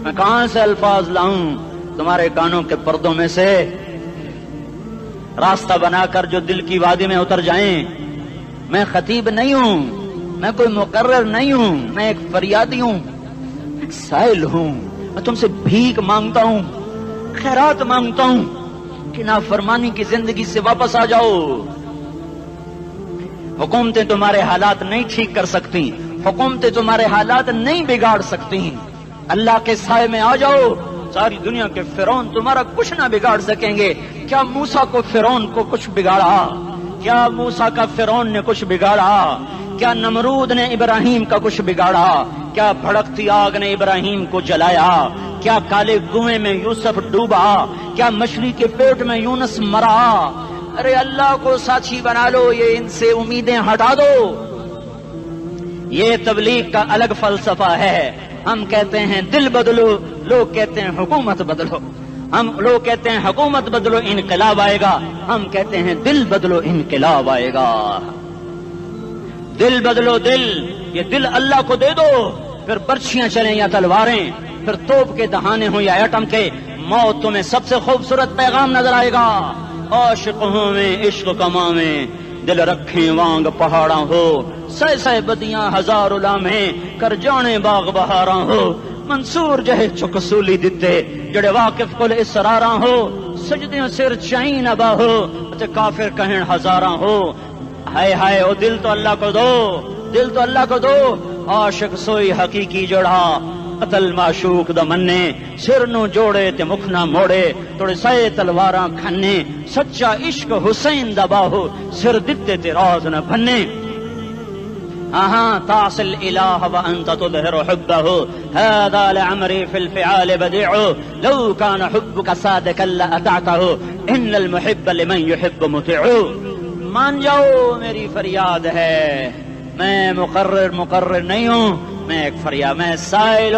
[SPEAKER 1] میں کہاں سے الفاظ لاؤں تمہارے کانوں کے پردوں میں سے، راستہ بنا کر جو دل کی وادی میں اتر جائیں۔ میں خطیب نہیں ہوں، میں کوئی مقرر نہیں ہوں، میں ایک فریادی ہوں، ایک سائل ہوں۔ میں تم سے بھیک مانگتا ہوں، خیرات مانگتا ہوں کہ نافرمانی کی زندگی سے واپس آ جاؤ۔ حکومتیں تمہارے حالات نہیں ٹھیک کر سکتی، حکومتیں تمہارے حالات نہیں بگاڑ سکتی۔ اللہ کے سائے میں آ جاؤ، ساری دنیا کے فرعون تمہارا کچھ نہ بگاڑ سکیں گے۔ کیا موسیٰ کو فرعون کو کچھ بگاڑا؟ کیا موسیٰ کا فرعون نے کچھ بگاڑا؟ کیا نمرود نے ابراہیم کا کچھ بگاڑا؟ کیا بھڑکتی آگ نے ابراہیم کو جلایا؟ کیا کالے کنویں میں یوسف ڈوبا؟ کیا مچھلی کے پیٹ میں یونس مرا؟ ارے اللہ کو ساتھی بنا لو، یہ ان سے امیدیں ہٹا دو۔ یہ تبلیغ کا الگ فلسفہ ہے۔ ہم کہتے ہیں دل بدلو، لوگ کہتے ہیں حکومت بدلو۔ لوگ کہتے ہیں حکومت بدلو انقلاب آئے گا، ہم کہتے ہیں دل بدلو انقلاب آئے گا۔ دل بدلو، دل، یہ دل اللہ کو دے دو، پھر برچیاں چلیں یا تلواریں، پھر توپ کے دہانے ہوں یا ایٹم کے، موت تمہیں سب سے خوبصورت پیغام نظر آئے گا۔ عاشق ہوں میں عشق کما میں، دل رکھیں وانگ پہاڑاں ہو، سہ بدیاں ہزار لامیں، کر جانے باغ بہاراں ہو، منصور جہے چکسولی دتے، جڑے واقف کل اسراراں ہو، سجدیوں سر چائیں نبا ہو، تے کافر کہیں ہزاراں ہو۔ ہائے ہائے او دل تو اللہ کو دو، دل تو اللہ کو دو۔ عاشق سوئی حقیقی جڑا، قتل معشوق دا مننے، سر نو جوڑے تے مکھ نہ موڑے، توڑے سائے تلواراں کھنے، سچا عشق حسین دا باہو، سر دتے تے راز نہ بھنے۔ تعصي الإله وأنت تظهر حبه، هذا لعمري في الفعال بديع، لو كان حبك صادقا لأطعته، إن المحب لمن يحب مطيع۔ مان جاؤ میری فریاد ہے، میں مقرر نہیں ہوں، میں ایک فریاد، میں سائل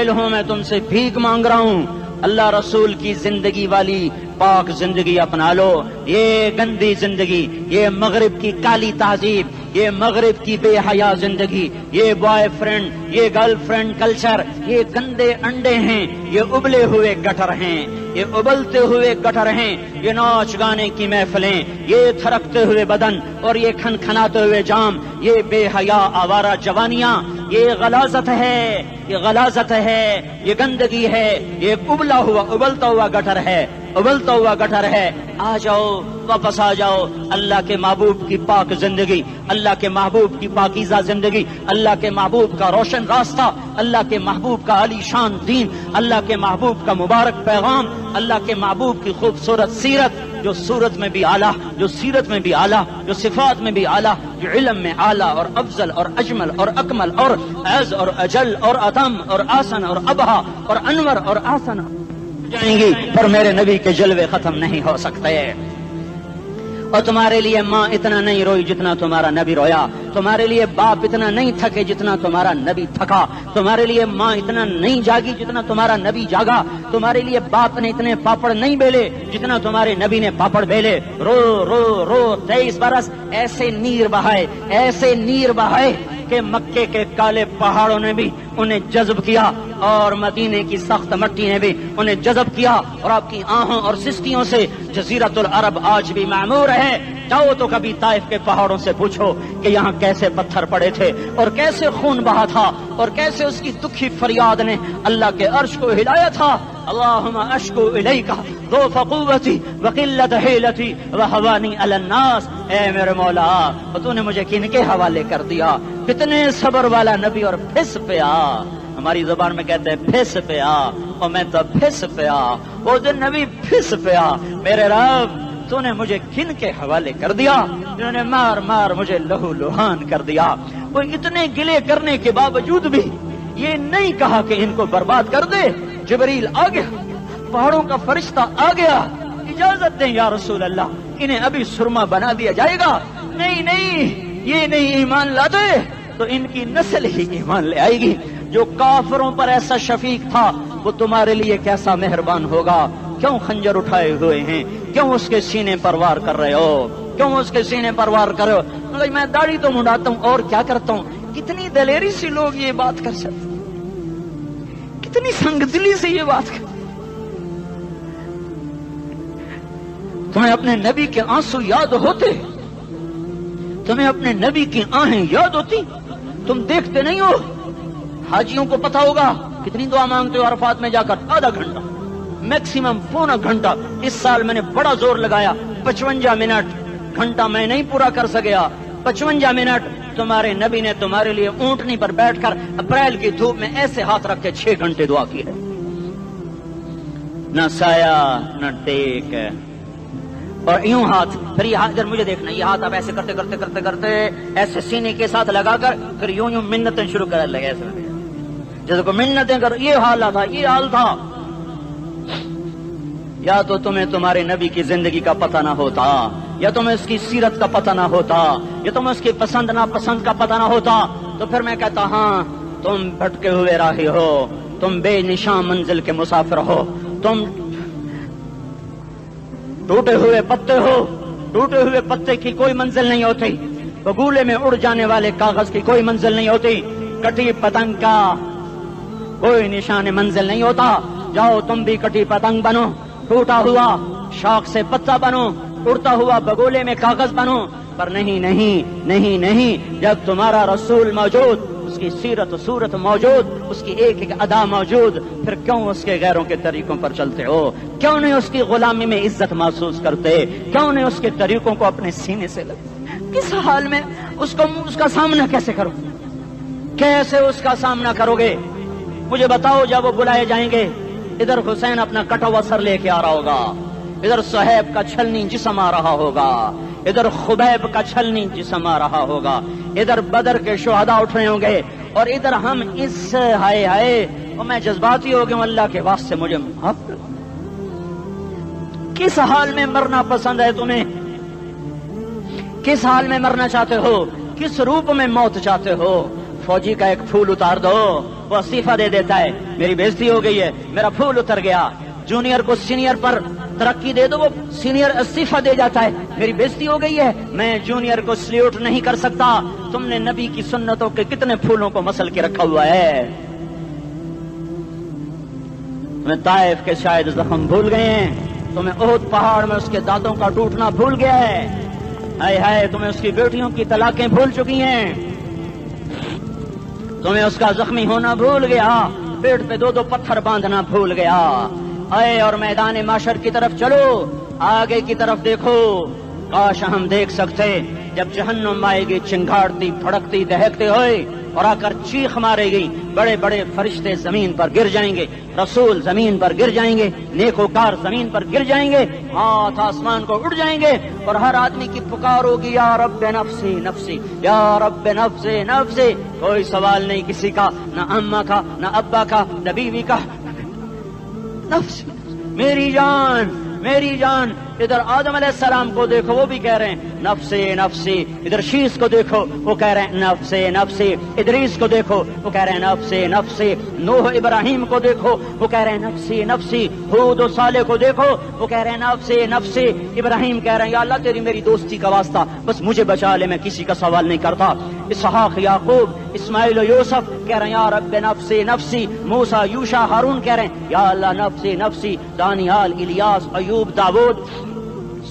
[SPEAKER 1] ہوں، میں تم سے بھیک مانگ رہا ہوں۔ اللہ رسول کی زندگی والی پاک زندگی اپنا لو۔ یہ گندی زندگی، یہ مغرب کی کالی تہذیب، یہ مغرب کی بے حیا زندگی، یہ بوائے فرینڈ، یہ گرل فرینڈ کلچر، یہ گندے انڈے ہیں، یہ ابلے ہوئے گٹر ہیں، یہ ابلتے ہوئے گٹر ہیں، یہ ناچ گانے کی محفلیں، یہ تھرکتے ہوئے بدن اور یہ کھنکھناتے ہوئے جام، یہ بے حیا آوارہ جوانیاں، یہ غلاظت ہے، یہ غلاظت ہے، یہ گندگی ہے، یہ ابلتا ہوا گٹر ہے، ابلتا ہوا گٹر ہے۔ آ جاؤ، واپس آ جاؤ، اللہ کے محبوب کی پاک زندگی، اللہ کے محبوب کی پاکیزہ زندگی، اللہ کے محبوب کا روشن راستہ، اللہ کے محبوب کا علی شان دین، اللہ کے محبوب کا مبارک پیغام، اللہ کے محبوب کی خوبصورت سیرت، جو صورت میں بھی اعلیٰ، جو سیرت میں بھی اعلیٰ، جو صفات میں بھی اعلیٰ، جو علم میں اعلیٰ اور افضل اور اجمل اور اکمل اور اعز اور اجل اور اتم اور آسن اور ابہا اور انور اور آسن جائیں گی، پر میرے نبی کے جلوے ختم نہیں ہو سکتے۔ اور تمہارے لیے ماں اتنا نہیں روئی جتنا تمہارا نبی رویا، تمہارے لیے باپ اتنا نہیں تھکے جتنا تمہارا نبی تھکا، تمہارے لیے ماں اتنا نہیں جاگی جتنا تمہارا نبی جاگا، تمہارے لیے باپ نے اتنے پاپڑ نہیں بیلے جتنا تمہارے نبی نے پاپڑ بیلے۔ رو رو رو 23 برس ایسے نیر بہائے کہ مکے کے کالے پہاڑوں نے بھی انہیں جذب کیا، اور مدینے کی سخت مٹی نے بھی انہیں جذب کیا اور آپ کی آہوں اور سستیوں سے جزیرۃ العرب آج بھی معمور ہے۔ جاؤ تو کبھی طائف کے پہاڑوں سے پوچھو کہ یہاں کیسے پتھر پڑے تھے اور کیسے خون بہا تھا اور کیسے اس کی دکھی فریاد نے اللہ کے عرش کو ہلایا تھا۔ اللہم اشکو الیک ضعف قوتی وقلت حیلتی وہوانی علی الناس، اے میرے مولا تو نے مجھے کن کے حوالے کر دیا، کتنے صبر والا نبی اور پھس پیا، ہماری زبان میں کہتے ہیں پھس پیا، اور میں تو پھس پیا، وہ دن نبی پھس پیا، میرے رب تو نے مجھے کن کے حوالے کر دیا جنہوں نے مار مار مجھے لہو لہان کر دیا۔ وہ اتنے گلے کرنے کے باوجود بھی یہ نہیں کہا کہ ان کو برباد کر دے۔ جبریل آ گیا، پہاڑوں کا فرشتہ آ گیا، اجازت دیں یا رسول اللہ، انہیں ابھی سرما بنا دیا جائے گا۔ نہیں نہیں، یہ نہیں ایمان لاتے تو ان کی نسل ہی ایمان لے آئے گی۔ جو کافروں پر ایسا شفیق تھا وہ تمہارے لیے کیسا مہربان ہوگا۔ کیوں خنجر اٹھائے ہوئے ہیں، کیوں اس کے سینے پر وار کر رہے ہو، کیوں اس کے سینے پر وار کر رہے ہو؟ میں داڑھی تو منڈاتا ہوں اور کیا کرتا ہوں۔ کتنی دلیری سے لوگ یہ بات کر سکتے، کتنی سنگدلی سے یہ بات کر۔ تمہیں اپنے نبی کے آنسو یاد ہوتے، تمہیں اپنے نبی کی آہیں یاد ہوتی، تم دیکھتے نہیں ہو۔ حاجیوں کو پتا ہوگا کتنی دعا مانگتے ہو عرفات میں جا کر، آدھا گھنٹہ میکسیمم پونا گھنٹہ۔ اس سال میں نے بڑا زور لگایا، 55 منٹ، گھنٹہ میں نہیں پورا کر سکیا، 55 منٹ تمہارے نبی نے تمہارے لیے اونٹنی پر بیٹھ کر اپریل کی دھوپ میں ایسے ہاتھ رکھ کے 6 گھنٹے دعا کی ہے۔ نہ سایہ نہ ٹیک، اور یوں ہاتھ، پھر یہ ہاتھ ادھر مجھے دیکھنا، یہ ہاتھ آپ ایسے کرتے کرتے کرتے کرتے ایسے سینے کے ساتھ لگا کر پھر یوں یوں منتیں شروع کر لگے، ایسے جیسے کو منتیں کر۔ یہ حال تھا، یہ حال تھا۔ یا تو تمہیں تمہارے نبی کی زندگی کا پتہ نہ ہوتا، یا تمہیں اس کی سیرت کا پتہ نہ ہوتا، یا تمہیں اس کی پسند ناپسند کا پتہ نہ ہوتا، تو پھر میں کہتا ہاں تم بھٹکے ہوئے راہی ہو، تم بے نشان منزل کے مسافر ہو، تم ٹوٹے ہوئے پتے ہو۔ ٹوٹے ہوئے پتے کی کوئی منزل نہیں ہوتی، بگولے میں اڑ جانے والے کاغذ کی کوئی منزل نہیں ہوتی، کٹی پتنگ کا کوئی نشان منزل نہیں ہوتا۔ جاؤ تم بھی کٹی پتنگ بنو، ٹوٹا ہوا شاخ سے پتا بنو، اڑتا ہوا بگولے میں کاغذ بنو، پر نہیں نہیں نہیں نہیں، جب تمہارا رسول موجود، اس کی سیرت صورت موجود، اس کی ایک ایک ادا موجود، پھر کیوں اس کے غیروں کے طریقوں پر چلتے ہو؟ کیوں نہیں اس کی غلامی میں عزت محسوس کرتے؟ کیوں نہیں اس کے طریقوں کو اپنے سینے سے لگتے؟ کس حال میں اس کا سامنا کیسے کرو، کیسے اس کا سامنا کرو گے؟ مجھے بتاؤ، جب وہ بلائے جائیں گے، ادھر حسین اپنا کٹا ہوا سر لے کے آ رہا ہوگا، ادھر صہیب کا چھلنی جسم آ رہا ہوگا، ادھر خبیب کا چھلنی جسم آ رہا ہوگا، ادھر بدر کے شہداء اٹھ رہے ہوں گے، اور ادھر ہم اس ہائے ہائے، اور میں جذباتی ہو گیا ہوں، اللہ کے واسطے مجھے معاف کر۔ کس حال میں مرنا پسند ہے تمہیں؟ کس حال میں مرنا چاہتے ہو؟ کس روپ میں موت چاہتے ہو؟ فوجی کا ایک پھول اتار دو، وہ استعفیٰ دے دیتا ہے، میری بےزتی ہو گئی ہے، میرا پھول اتر گیا۔ جونیئر کو سینئر پر ترقی دے دو، وہ سینئر استعفیٰ دے جاتا ہے، میری بےزتی ہو گئی ہے، میں جونیئر کو سلیوٹ نہیں کر سکتا۔ تم نے نبی کی سنتوں کے کتنے پھولوں کو مسل کے رکھا ہوا ہے؟ تمہیں طائف کے شاید زخم بھول گئے ہیں، تمہیں احد پہاڑ میں اس کے دانتوں کا ٹوٹنا بھول گیا ہے، ہائے ہائے تمہیں اس کی بیٹیوں کی طلاقیں بھول چکی ہیں، تمہیں اس کا زخمی ہونا بھول گیا، پیٹ پہ 2 پتھر باندھنا بھول گیا۔ آئے اور میدان معاشر کی طرف چلو، آگے کی طرف دیکھو۔ کاش ہم دیکھ سکتے جب جہنم آئے گی چنگاڑتی بھڑکتی دہکتے ہوئے اور آ کر چیخ مارے گی، بڑے بڑے فرشتے زمین پر گر جائیں گے، رسول زمین پر گر جائیں گے، نیکوکار زمین پر گر جائیں گے، ہاتھ آسمان کو اڑ جائیں گے، اور ہر آدمی کی پکار ہوگی، یا رب نفسی نفسی، یا رب نفسی نفسی۔ کوئی سوال نہیں کسی کا، نہ اماں کا، نہ ابا کا، نہ بیوی کا، نفس، میری جان میری جان۔ ادھر آدم علیہ السلام کو دیکھو وہ بھی کہہ رہے ہیں نفسی نفسی، ادھر شیس کو دیکھو وہ کہہ رہے ہیں نفسی نفسی، ادریس کو دیکھو وہ کہہ رہے ہیں نفسی نفسی، نوح ابراہیم کو دیکھو وہ کہہ رہے ہیں نفسی نفسی، ہود و صالح کو دیکھو وہ کہہ رہے ہیں نفسی نفسی، ابراہیم کہہ رہے ہیں یا اللہ تیری میری دوستی کا واسطہ بس مجھے بچا لے، میں کسی کا سوال نہیں کرتا، اسحاق یعقوب اسماعیل و یوسف کہہ رہے ہیں یا رب نفسی نفسی، موسیٰ یوشع ہارون کہہ رہے ہیں یا اللہ نفسی نفسی، دانیال الیاس ایوب داود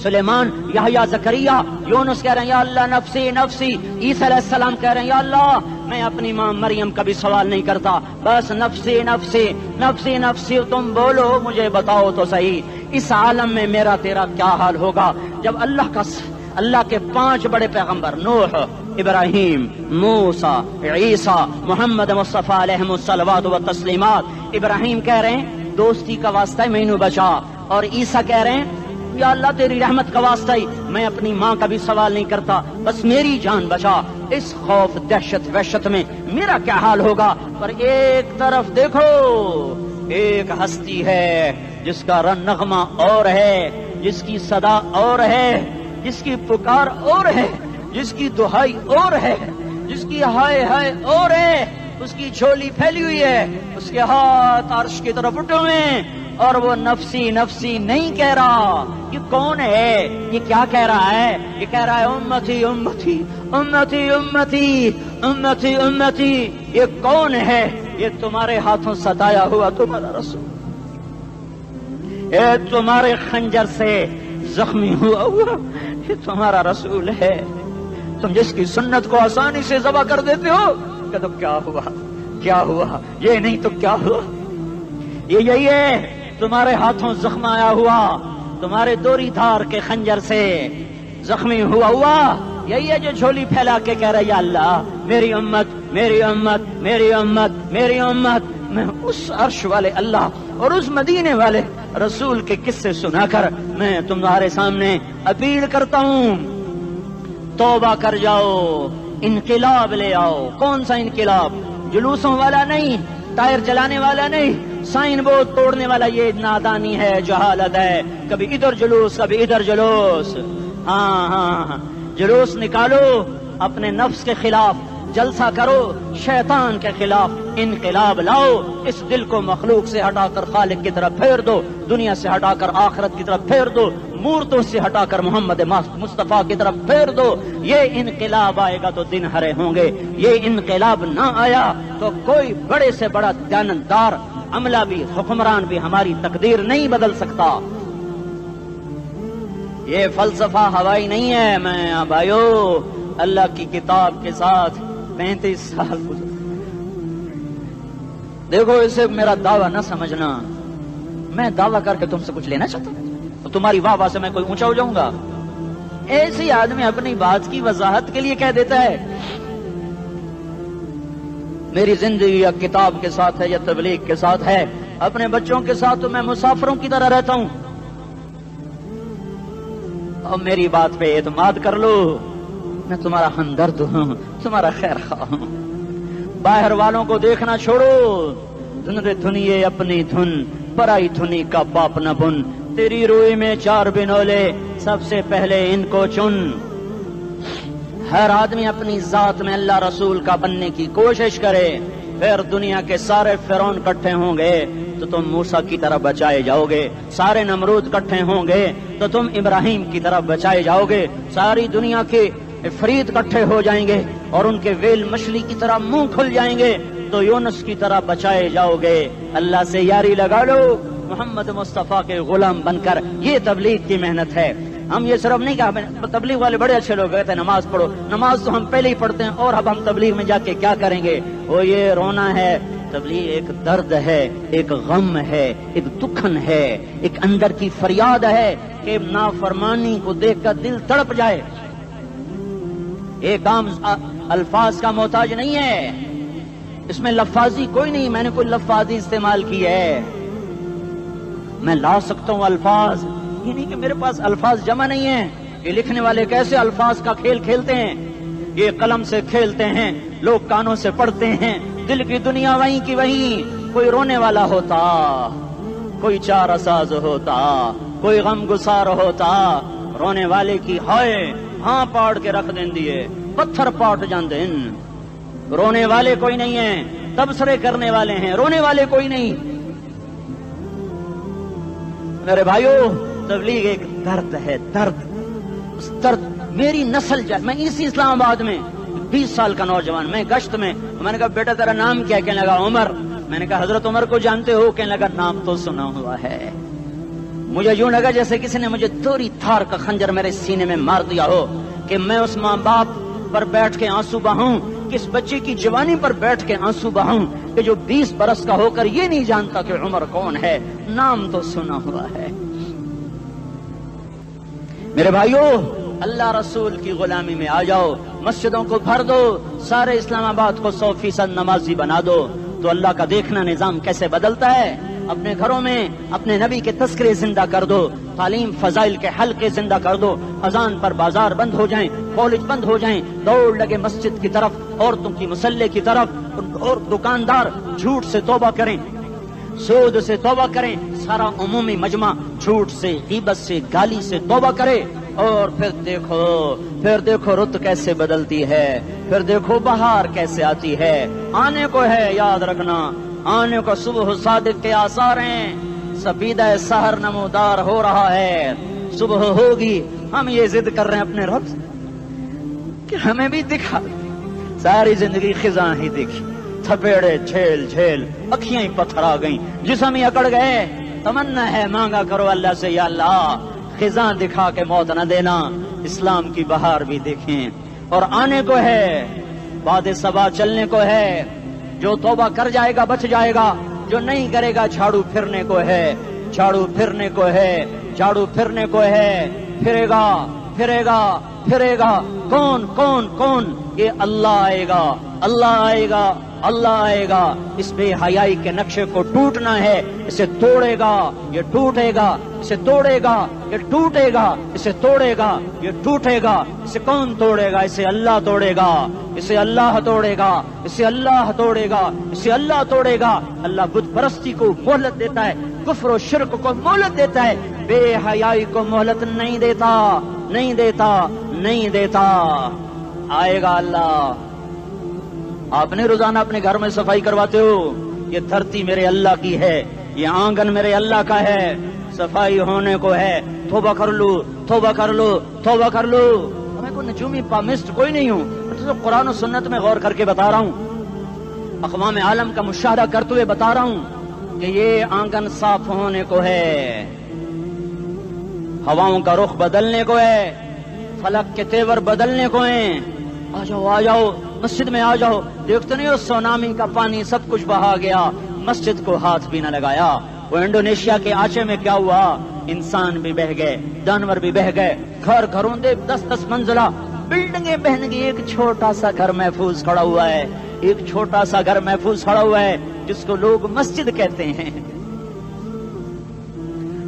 [SPEAKER 1] سلیمان یحییٰ زکریا یونس کہہ رہے ہیں یا اللہ نفسی نفسی، عیسیٰ علیہ السلام کہہ رہے ہیں یا اللہ میں اپنی ماں مریم کا بھی سوال نہیں کرتا بس نفسی نفسی نفسی نفسی، تم بولو مجھے بتاؤ تو صحیح اس عالم میں میرا تیرا کیا حال ہوگا جب اللہ کے 5 بڑے پیغمبر نوح ابراہیم موسیٰ عیسیٰ محمد مصطفیٰ علیہ الصلوات و تسلیمات، ابراہیم کہہ رہے ہیں دوستی کا واسطہ ہے مینوں بچا، اور عیسیٰ کہہ رہے ہیں یا اللہ تیری رحمت کا واسطہ ہی میں اپنی ماں کا بھی سوال نہیں کرتا بس میری جان بچا، اس خوف دہشت وحشت میں میرا کیا حال ہوگا۔ پر ایک طرف دیکھو ایک ہستی ہے جس کا نغمہ اور ہے، جس کی صدا اور ہے، جس کی پکار اور ہے، جس کی دہائی اور ہے، جس کی ہائے ہائے اور ہے، اس کی جھولی پھیلی ہوئی ہے، اس کے ہاتھ عرش کی طرف اٹھے ہوئے ہیں اور وہ نفسی نفسی نہیں کہہ رہا۔ یہ کون ہے؟ یہ کیا کہہ رہا ہے؟ یہ کہہ رہا ہے امتی امتی امتی امتی امتی امتی۔ یہ کون ہے؟ یہ تمہارے ہاتھوں ستایا ہوا تمہارا رسول، یہ تمہارے خنجر سے زخمی ہوا یہ تمہارا رسول ہے، تم جس کی سنت کو آسانی سے ذبح کر دیتے ہو کہ تو کیا ہوا کیا ہوا، یہ نہیں تو کیا ہوا، یہ یہی ہے تمہارے ہاتھوں زخم آیا ہوا، تمہارے دوری دھار کے خنجر سے زخمی ہوا یہی ہے جو جھولی پھیلا کے کہہ رہا ہے یا اللہ میری امت میری امت میری امت میری امت۔ میں اس عرش والے اللہ اور اس مدینے والے رسول کے قصے سنا کر میں تمہارے سامنے اپیل کرتا ہوں توبہ کر جاؤ، انقلاب لے آؤ۔ کون سا انقلاب؟ جلوسوں والا نہیں، ٹائر چلانے والا نہیں، سائن بورڈ توڑنے والا، یہ نادانی ہے جہالت ہے، کبھی ادھر جلوس کبھی ادھر جلوس۔ ہاں جلوس نکالو اپنے نفس کے خلاف، جلسہ کرو شیطان کے خلاف، انقلاب لاؤ، اس دل کو مخلوق سے ہٹا کر خالق کی طرف پھیر دو، دنیا سے ہٹا کر آخرت کی طرف پھیر دو، مورتوں سے ہٹا کر محمد مصطفیٰ کی طرف پھیر دو۔ یہ انقلاب آئے گا تو دن ہرے ہوں گے، یہ انقلاب نہ آیا تو کوئی بڑے سے بڑا دیانتدار عملہ بھی حکمران بھی ہماری تقدیر نہیں بدل سکتا۔ یہ فلسفہ ہوائی نہیں ہے۔ میں بھائیو اللہ کی کتاب کے ساتھ 35 سال دیکھو، اسے میرا دعویٰ نہ سمجھنا، میں دعویٰ کر کے تم سے کچھ لینا چاہتا ہوں تو تمہاری واہ واہ سے میں کوئی اونچا ہو جاؤں گا؟ ایسی آدمی اپنی بات کی وضاحت کے لیے کہہ دیتا ہے میری زندگی یا کتاب کے ساتھ ہے یا تبلیغ کے ساتھ ہے، اپنے بچوں کے ساتھ تو میں مسافروں کی طرح رہتا ہوں، اور میری بات پہ اعتماد کر لو، میں تمہارا ہمدرد ہوں، تمہارا خیر خواہ ہوں۔ باہر والوں کو دیکھنا چھوڑو، دھن رے دھنیے اپنی دھن، پرائی دھنی کا پاپ نہ بن، تیری روئی میں 4 بنولے، سب سے پہلے ان کو چن۔ ہر آدمی اپنی ذات میں اللہ رسول کا بننے کی کوشش کرے، پھر دنیا کے سارے فرعون کٹھے ہوں گے تو تم موسیٰ کی طرف بچائے جاؤ گے، سارے نمرود کٹھے ہوں گے تو تم ابراہیم کی طرف بچائے جاؤ گے، ساری دنیا کے افریت کٹھے ہو جائیں گے اور ان کے ویل مچھلی کی طرح منہ کھل جائیں گے تو یونس کی طرح بچائے جاؤ گے۔ اللہ سے یاری لگا لو، محمد مصطفیٰ کے غلام بن کر، یہ تبلیغ کی محنت ہے۔ ہم یہ صرف نہیں کہا، تبلیغ والے بڑے اچھے لوگ کہتے ہیں نماز پڑھو، نماز تو ہم پہلے ہی پڑھتے ہیں اور اب ہم تبلیغ میں جا کے کیا کریں گے؟ وہ یہ رونا ہے، تبلیغ ایک درد ہے، ایک غم ہے، ایک دکھن ہے، ایک اندر کی فریاد ہے کہ نافرمانی کو دیکھ کر دل تڑپ جائے۔ ایک عام الفاظ کا محتاج نہیں ہے، اس میں لفاظی کوئی نہیں، میں نے کوئی لفاظی استعمال کی ہے، میں لا سکتا ہوں الفاظ، یہ نہیں کہ میرے پاس الفاظ جمع نہیں ہیں۔ یہ لکھنے والے کیسے الفاظ کا کھیل کھیلتے ہیں، یہ قلم سے کھیلتے ہیں، لوگ کانوں سے پڑھتے ہیں، دل کی دنیا وہیں کی وہیں، کوئی رونے والا ہوتا، کوئی چارہ ساز ہوتا، کوئی غم گسار ہوتا رونے والے کی ہائے ہاں پاڑ کے رکھ دیں دیے پتھر پاٹ جان دیں. رونے والے کوئی نہیں ہیں، تبصرے کرنے والے ہیں، رونے والے کوئی نہیں. میرے بھائیو تبلیغ ایک درد ہے، درد. اس درد میری نسل جائے. میں اسی اسلام آباد میں 20 سال کا نوجوان، میں گشت میں نے کہا بیٹا تیرا نام کیا؟ کہنے لگا عمر. میں نے کہا حضرت عمر کو جانتے ہو؟ کہنے لگا نام تو سنا ہوا ہے. مجھے یوں لگا جیسے کسی نے مجھے دوری تھار کا خنجر میرے سینے میں مار دیا ہو کہ میں اس ماں باپ پر بیٹھ کے آنسو بہاؤں، کس بچے کی جوانی پر بیٹھ کے آنسو بہاؤں کہ جو 20 برس کا ہو کر یہ نہیں جانتا کہ عمر کون ہے. نام تو سنا ہوا ہے. میرے بھائیو اللہ رسول کی غلامی میں آ جاؤ، مسجدوں کو بھر دو، سارے اسلام آباد کو 100% نمازی بنا دو، تو اللہ کا دیکھنا نظام کیسے بدلتا ہے. اپنے گھروں میں اپنے نبی کے تذکرے زندہ کر دو، تعلیم فضائل کے حلقے زندہ کر دو. اذان پر بازار بند ہو جائیں، کالج بند ہو جائیں، دوڑ لگے مسجد کی طرف، عورتوں کی مسلح کی طرف. اور دکاندار جھوٹ سے توبہ کریں، سود سے توبہ کریں. سارا عمومی مجمع جھوٹ سے، غیبت سے، گالی سے توبہ کرے. اور پھر دیکھو رت کیسے بدلتی ہے، پھر دیکھو بہار کیسے آتی ہے. آنے کو ہے، یاد رکھنا آنے کو. صبح صادق کے آثار ہیں، سپیدہ سحر نمودار ہو رہا ہے. صبح ہوگی، ہم یہ ضد کر رہے ہیں اپنے رب کہ ہمیں بھی دکھا. ساری زندگی خزاں ہی دکھی، تھپیڑے جھیل جھیل، اکھیاں ہی پتھر آ گئیں، جسم ہی اکڑ گئے. تمنا ہے مانگا کرو اللہ سے، یا اللہ خزاں دکھا کے موت نہ دینا، اسلام کی بہار بھی دیکھیں. اور آنے کو ہے، باد صبا چلنے کو ہے. جو توبہ کر جائے گا بچ جائے گا، جو نہیں کرے گا جھاڑو پھرنے کو ہے. جھاڑو پھرنے کو ہے، جھاڑو پھرنے کو ہے. پھرے گا پھرے گا پھرے گا. کون کون کون؟ یہ اللہ آئے گا، اللہ آئے گا، اللہ آئے گا. اس بے حیائی کے نقشے کو ٹوٹنا ہے. اسے توڑے گا یہ ٹوٹے گا، اسے توڑے گا یہ ٹوٹے گا، اسے توڑے گا یہ ٹوٹے گا. اسے کون توڑے گا؟ اسے اللہ توڑے گا، اسے اللہ توڑے گا، اسے اللہ توڑے گا، اسے اللہ توڑے گا. اللہ بت پرستی کو مہلت دیتا ہے، کفر و شرک کو مہلت دیتا ہے، بے حیائی کو مہلت نہیں دیتا، نہیں دیتا، نہیں دیتا. آئے گا اللہ. آپ نے روزانہ اپنے گھر میں صفائی کرواتے ہو. یہ دھرتی میرے اللہ کی ہے، یہ آنگن میرے اللہ کا ہے. صفائی ہونے کو ہے، توبہ کر لو، توبہ کر لو، توبہ کر لو. میں کوئی نجومی پامسٹ کوئی نہیں ہوں، تو قرآن و سنت میں غور کر کے بتا رہا ہوں، اقوام عالم کا مشاہدہ کرتے ہوئے بتا رہا ہوں کہ یہ آنگن صاف ہونے کو ہے، ہواؤں کا رخ بدلنے کو ہے، فلک کے تیور بدلنے کو ہیں. آ جاؤ آ جاؤ، مسجد میں آ جاؤ. دیکھتے نہیں ہو سونامی کا پانی سب کچھ بہا گیا، مسجد کو ہاتھ بھی نہ لگایا. وہ انڈونیشیا کے آچے میں کیا ہوا؟ انسان بھی بہ گئے، جانور بھی بہ گئے، گھر گھروں دے 10-10 منزلہ بلڈنگیں بہن گئی. ایک چھوٹا سا گھر محفوظ کھڑا ہوا ہے، ایک چھوٹا سا گھر محفوظ کھڑا ہوا ہے جس کو لوگ مسجد کہتے ہیں.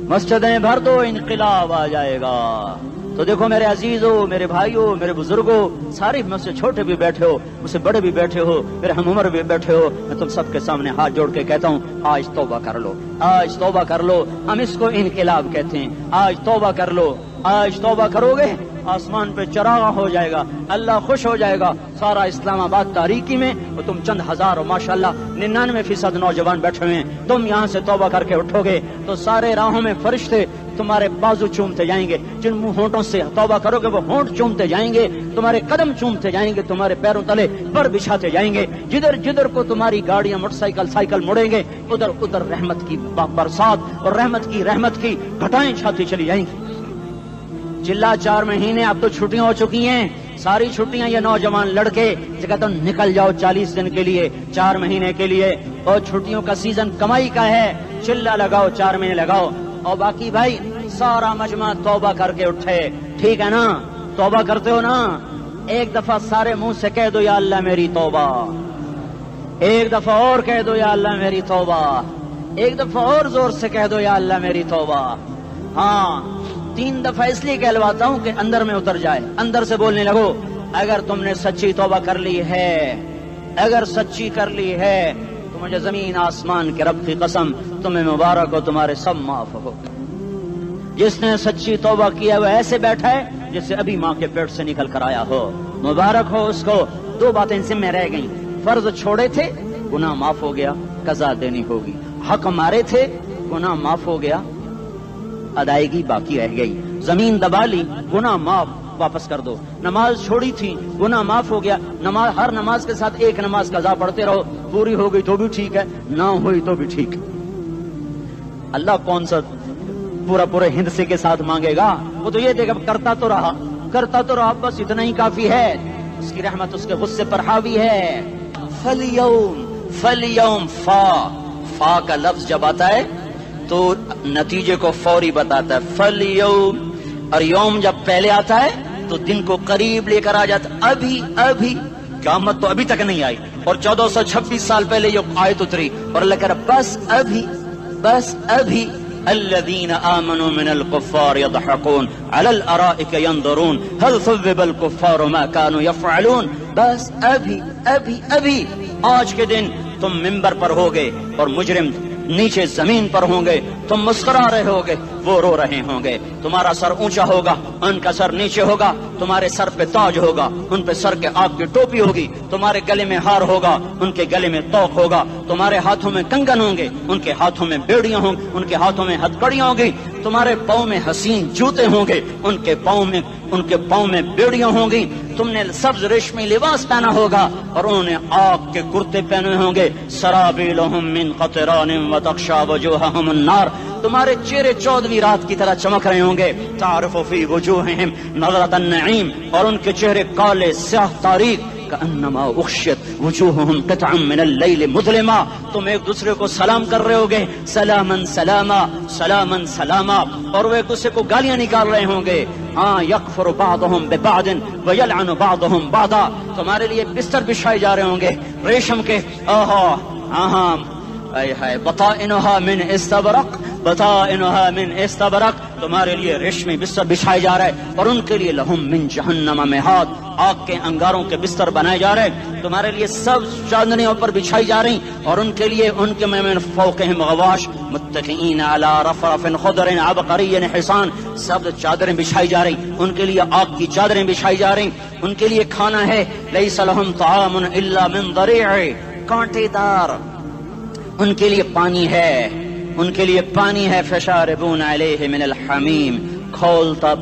[SPEAKER 1] مسجدیں بھر دو، انقلاب آ جائے گا. تو دیکھو میرے عزیزو، میرے بھائیو، میرے بزرگوں، سارے مجھ سے چھوٹے بھی بیٹھے ہو، مجھ سے بڑے بھی بیٹھے ہو، میرے ہم عمر بھی بیٹھے ہو. میں تم سب کے سامنے ہاتھ جوڑ کے کہتا ہوں آج توبہ کر لو، آج توبہ کر لو. ہم اس کو انقلاب کہتے ہیں. آج توبہ کر لو. آج توبہ کرو گے آسمان پہ چراغ ہو جائے گا، اللہ خوش ہو جائے گا. سارا اسلام آباد تاریکی میں وہ تم چند ہزار اور ماشاءاللہ 99% نوجوان بیٹھے ہوئے ہیں. تم یہاں سے توبہ کر کے اٹھو گے تو سارے راہوں میں فرشتے تمہارے بازو چومتے جائیں گے. جن منہ ہونٹوں سے توبہ کرو گے وہ ہونٹ چومتے جائیں گے، تمہارے قدم چومتے جائیں گے، تمہارے پیروں تلے پر بچھاتے جائیں گے. جدھر جدھر کو تمہاری گاڑیاں موٹر سائیکل مڑیں گے، ادھر ادھر رحمت کی برسات اور رحمت کی گھٹائیں چھاتی چلی جائیں گی. چلا 4 مہینے اب تو چھٹیاں ہو چکی ہیں، ساری چھٹیاں یہ نوجوان لڑکے جگہ تو نکل جاؤ 40 دن کے لیے، 4 مہینے کے لیے. اور چھٹیوں کا سیزن کمائی کا ہے، چلا لگاؤ، 4 مہینے لگاؤ. اور باقی بھائی سارا مجمع توبہ کر کے اٹھے. ٹھیک ہے نا؟ توبہ کرتے ہو نا؟ ایک دفعہ سارے منہ سے کہہ دو یا اللہ میری توبہ. ایک دفعہ اور کہہ دو یا اللہ میری توبہ. ایک دفعہ اور زور سے کہہ دو یا اللہ میری توبہ. ہاں 3 دفعہ اس لیے کہلواتا ہوں کہ اندر میں اتر جائے. اندر سے بولنے لگو اگر تم نے سچی توبہ کر لی ہے، اگر سچی کر لی ہے تو مجھے زمین آسمان کے رب کی قسم تمہیں مبارک ہو، تمہارے سب معاف ہو. جس نے سچی توبہ کیا وہ ایسے بیٹھا ہے جسے ابھی ماں کے پیٹ سے نکل کر آیا ہو. مبارک ہو اس کو. دو باتیں ذمہ رہ گئیں. فرض چھوڑے تھے, گناہ معاف ہو گیا, قضا دینی ہوگی. حق مارے تھے, گناہ معاف ہو گیا, ادائیگی باقی رہ گئی. زمین دبا لی, گناہ معاف, واپس کر دو. نماز چھوڑی تھی, گناہ معاف ہو گیا. نماز, ہر نماز کے ساتھ ایک نماز قضا پڑھتے رہو, پوری ہو گئی تو بھی ٹھیک ہے, نہ ہوئی تو بھی ٹھیک. اللہ کون سا پورے ہند سے کے ساتھ مانگے گا؟ وہ تو یہ دیکھا کرتا تو رہا, بس اتنا ہی کافی ہے. اس کی رحمت اس کے غصے پر حاوی ہے. فَالْيَوْمِ فا کا لفظ جب آتا ہے تو نتیجے کو فوری بتاتا ہے. فَالْيَوْمِ, اور یوم جب پہلے آتا ہے تو دن کو قریب لے کر آ جاتا. ابھی قیامت تو ابھی تک نہیں آئی, اور 1426 سال پہلے یہ آیت اتری, اور اللہ کہہ رہا بس ابھی الذين آمنوا من الكفار يضحكون على الارائك ينظرون هل ثوب الكفار ما كانوا يفعلون. بس ابھی آج کے دن تم منبر پر ہوگے اور مجرم نیچے زمین پر ہوں گے, تم مسکرا رہے ہوگے, وہ رو رہے ہوں گے. تمہارا سر اونچا ہوگا, ان کا سر نیچے ہوگا. تمہارے سر پہ تاج ہوگا, ان پہ سر کے آپ کی ٹوپی ہوگی. تمہارے گلے میں ہار ہوگا, ان کے گلے میں توق ہوگا. تمہارے ہاتھوں میں کنگن ہوں گے, ان کے ہاتھوں میں بیڑیاں ہوں گی, ان کے ہاتھوں میں ہتھکڑیاں ہوں گی. تمہارے پاؤں میں حسین جوتے ہوں گے, ان کے پاؤں میں بیڑیاں ہوں گی. تم نے سبز ریشمی لباس پہنا ہوگا, اور انہوں نے آگ کے کرتے پہنے ہوں گے. سرابیلہم من قطران وتغشا وجوہہم النار. تمہارے چہرے 14ویں رات کی طرح چمک رہے ہوں گے. تعرف فی وجوہہم نظرۃ النعیم, اور ان کے چہرے کالے سیاہ تاریک. کأنما اغشیت وجوہہم قطعا من اللیل مظلما. تم ایک دوسرے کو سلام کر رہے ہوگے, سلامن سلاما سلامن سلاما, اور وہ ایک دوسرے کو گالیاں نکال رہے ہوں گے. ہاں یکفر بعضہم ببعض ویلعن بعضہم بعضا. تمہارے لیے بستر بچھائے جا رہے ہوں گے ریشم کے. بطائنها من استبرق, بطائنها من استبرق. تمہارے لیے ریشمی بستر بچھائے جا رہے, اور ان کے لیے لہم من جہنم مہاد, آگ کے انگاروں کے بستر بنائے جا رہے. تمہارے لیے سب چاندنیوں پر بچھائی جا رہی, اور ان کے لیے ان کے من فوقہم غواش متکئین علی رفرف خضر عبقری حصان. سب چادریں بچھائی جا رہی, ان کے لیے آگ کی چادریں بچھائی جا رہی. ان کے لیے کھانا ہے, لیس لہم طعام الا من ضریع, کانٹے دار. ان کے لیے پانی ہے, فشاربون علیہ من الحمیم, کھولتا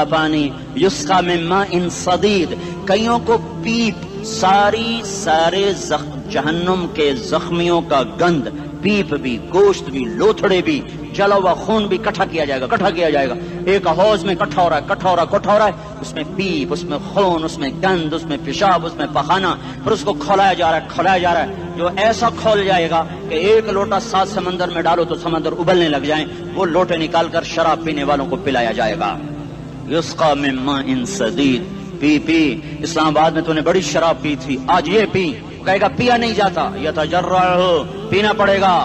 [SPEAKER 1] پانی. یسقا من ماء صدید, کئیوں کو پیپ, سارے جہنم کے زخمیوں کا گند, پیپ بھی, گوشت بھی, لوتھڑے بھی, جلا ہوا خون بھی اکٹھا کیا جائے گا. ایک حوض میں اکٹھا ہو رہا ہے, اس میں پیپ, اس میں خون, اس میں گند, اس میں پیشاب, اس میں پخانہ, پھر اس کو کھولایا جا رہا ہے. جو ایسا کھول جائے گا کہ ایک لوٹا 7 سمندر میں ڈالو تو سمندر ابلنے لگ جائیں, وہ لوٹے نکال کر شراب پینے والوں کو پلایا جائے گا. یسقا من ماء صدید, پی. اسلام آباد میں تو نے بڑی شراب پی تھی, آج یہ پی. کہے گا پیا نہیں جاتا, یتجرعہ, پینا پڑے گا.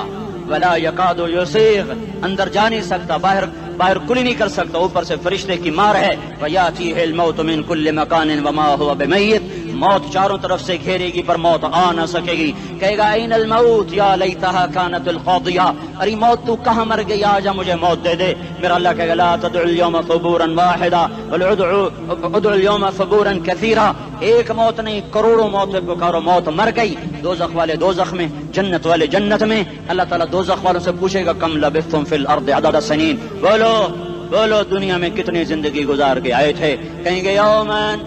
[SPEAKER 1] ولا یکاد یسیغ, اندر جا نہیں سکتا, باہر کلی نہیں کر سکتا, اوپر سے فرشتے کی مار ہے. ویاتیہ الموت من کل مکان وما هو بمیت, موت چاروں طرف سے گھیرے گی پر موت آ نہ سکے گی. کہے گا این الموت یا لیتہا کانت القاضیہ, ارے موت تو کہاں مر گئی, آجا مجھے موت دے دے. میرا اللہ کہے گا لا تدعو اليوم ثبورا واحدا بل ادعو اليوم ثبورا کثیرا. ایک موت نہیں, کروڑوں موت پکارو. موت مر گئی, دوزخ والے دوزخ میں, جنت والے جنت میں. اللہ تعالیٰ دوزخ والوں سے پوچھے گا کم لبثتم فی الارض عدد سنین, بولو دنیا میں کتنی زندگی گزار کے آئے تھے. کہیں گے یومن,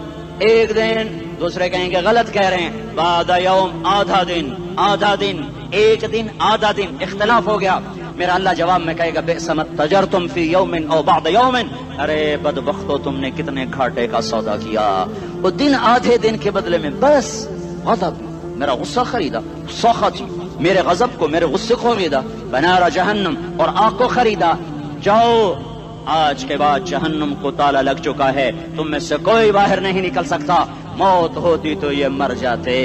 [SPEAKER 1] ایک دن. دوسرے کہیں گے غلط کہہ رہے ہیں, بعد یوم, آدھا دن, ایک دن, آدھا دن, اختلاف ہو گیا. میرا اللہ جواب میں کہے گا بئس ما تجرتم فی یوم او بعد یوم, ارے بدبختو تم نے کتنے گھاٹے کا سودا کیا. وہ دن, آدھے دن کے بدلے میں بس غضب, میرا غصہ خریدا, سخط میرے غضب کو, میرے غصے کو خریدا. بنار جہنم, اور آگ کو خریدا. جاؤ, آج کے بعد جہنم کو تالا لگ چکا ہے, تم میں سے کوئی باہر نہیں نکل سکتا. موت ہوتی تو یہ مر جاتے.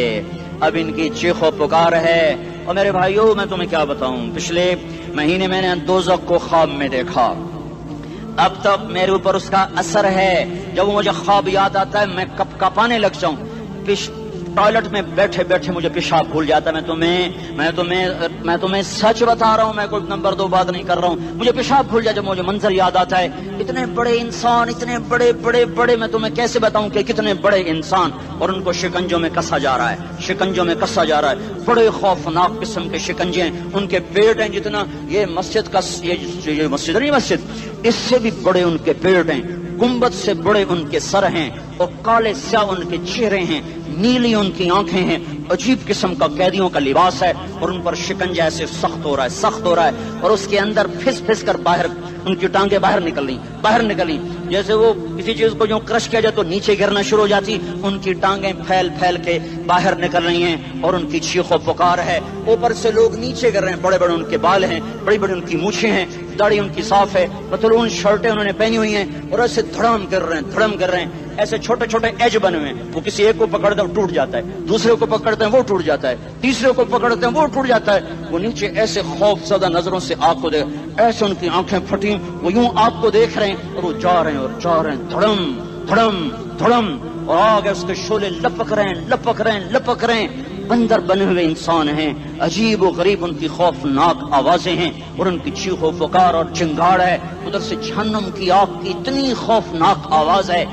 [SPEAKER 1] اب ان کی چیخ و پکار ہے. اور میرے بھائیوں میں تمہیں کیا بتاؤں, پچھلے مہینے میں نے دوزخ کو خواب میں دیکھا. اب تک میرے اوپر اس کا اثر ہے. جب مجھے خواب یاد آتا ہے میں کپ کپانے لگ جاؤں. ٹوائلٹ میں بیٹھے بیٹھے مجھے پیشاب بھول جاتا ہے. میں تمہیں سچ بتا رہا ہوں, میں کوئی نمبر 2 بات نہیں کر رہا ہوں. مجھے پیشاب بھول جاتا, جب مجھے منظر یاد آتا ہے. اتنے بڑے انسان, اتنے بڑے بڑے بڑے, میں تمہیں کیسے بتاؤں کہ کتنے بڑے انسان, اور ان کو شکنجوں میں کسا جا رہا ہے, شکنجوں میں کسا جا رہا ہے. بڑے خوفناک قسم کے شکنجے ہیں. ان کے پیٹ ہیں جتنا یہ مسجد کا, یہ مسجد نہیں, مسجد اس سے بھی بڑے ان کے پیٹ ہیں. گنبد سے بڑے ان کے سر ہیں, اور کالے سیاہ ان کے چہرے ہیں, نیلی ان کی آنکھیں ہیں. عجیب قسم کا قیدیوں کا لباس ہے, اور ان پر شکنجہ ایسے سخت ہو رہا ہے, اور اس کے اندر پھس پھس کر باہر ان کی ٹانگیں باہر نکلی, جیسے وہ کسی چیز کو جو کرش کیا جائے تو نیچے گرنا شروع ہو جاتی. ان کی ٹانگیں پھیل پھیل کے باہر نکل رہی ہیں, اور ان کی چیخ و پکار ہے. اوپر سے لوگ نیچے گر رہے ہیں, بڑے بڑے ان کے بال ہیں, بڑی بڑی ان کی مونچھیں ہیں, داڑھی ان کی صاف ہے, پتلون شرٹیں انہوں نے پہنی ہوئی ہیں, اور ایسے دھڑام کر رہے ہیں. ایسے چھوٹے چھوٹے ایج بنے ہوئے ہیں. وہ کسی ایک کو پکڑتے ہیں ٹوٹ جاتا ہے, دوسرے کو پکڑتے ہیں وہ ٹوٹ جاتا ہے, تیسرے کو پکڑتے ہیں وہ ٹوٹ جاتا ہے. وہ نیچے ایسے خوف زدہ نظروں سے آپ کو دیکھ, ایسے ان کی آنکھیں پھٹی, وہ یوں آپ کو دیکھ رہے ہیں, اور وہ جا رہے ہیں, دھڑم دھڑم دھڑم, اور آگے اس کے شعلے لپک رہے ہیں. بندر بنے ہوئے انسان ہیں, عجیب و غریب ان کی خوفناک آوازیں ہیں, اور ان کی چیخ و پکار اور چنگاڑ ہے. ادھر سے جہنم کی آگ کی اتنی خوفناک آواز ہے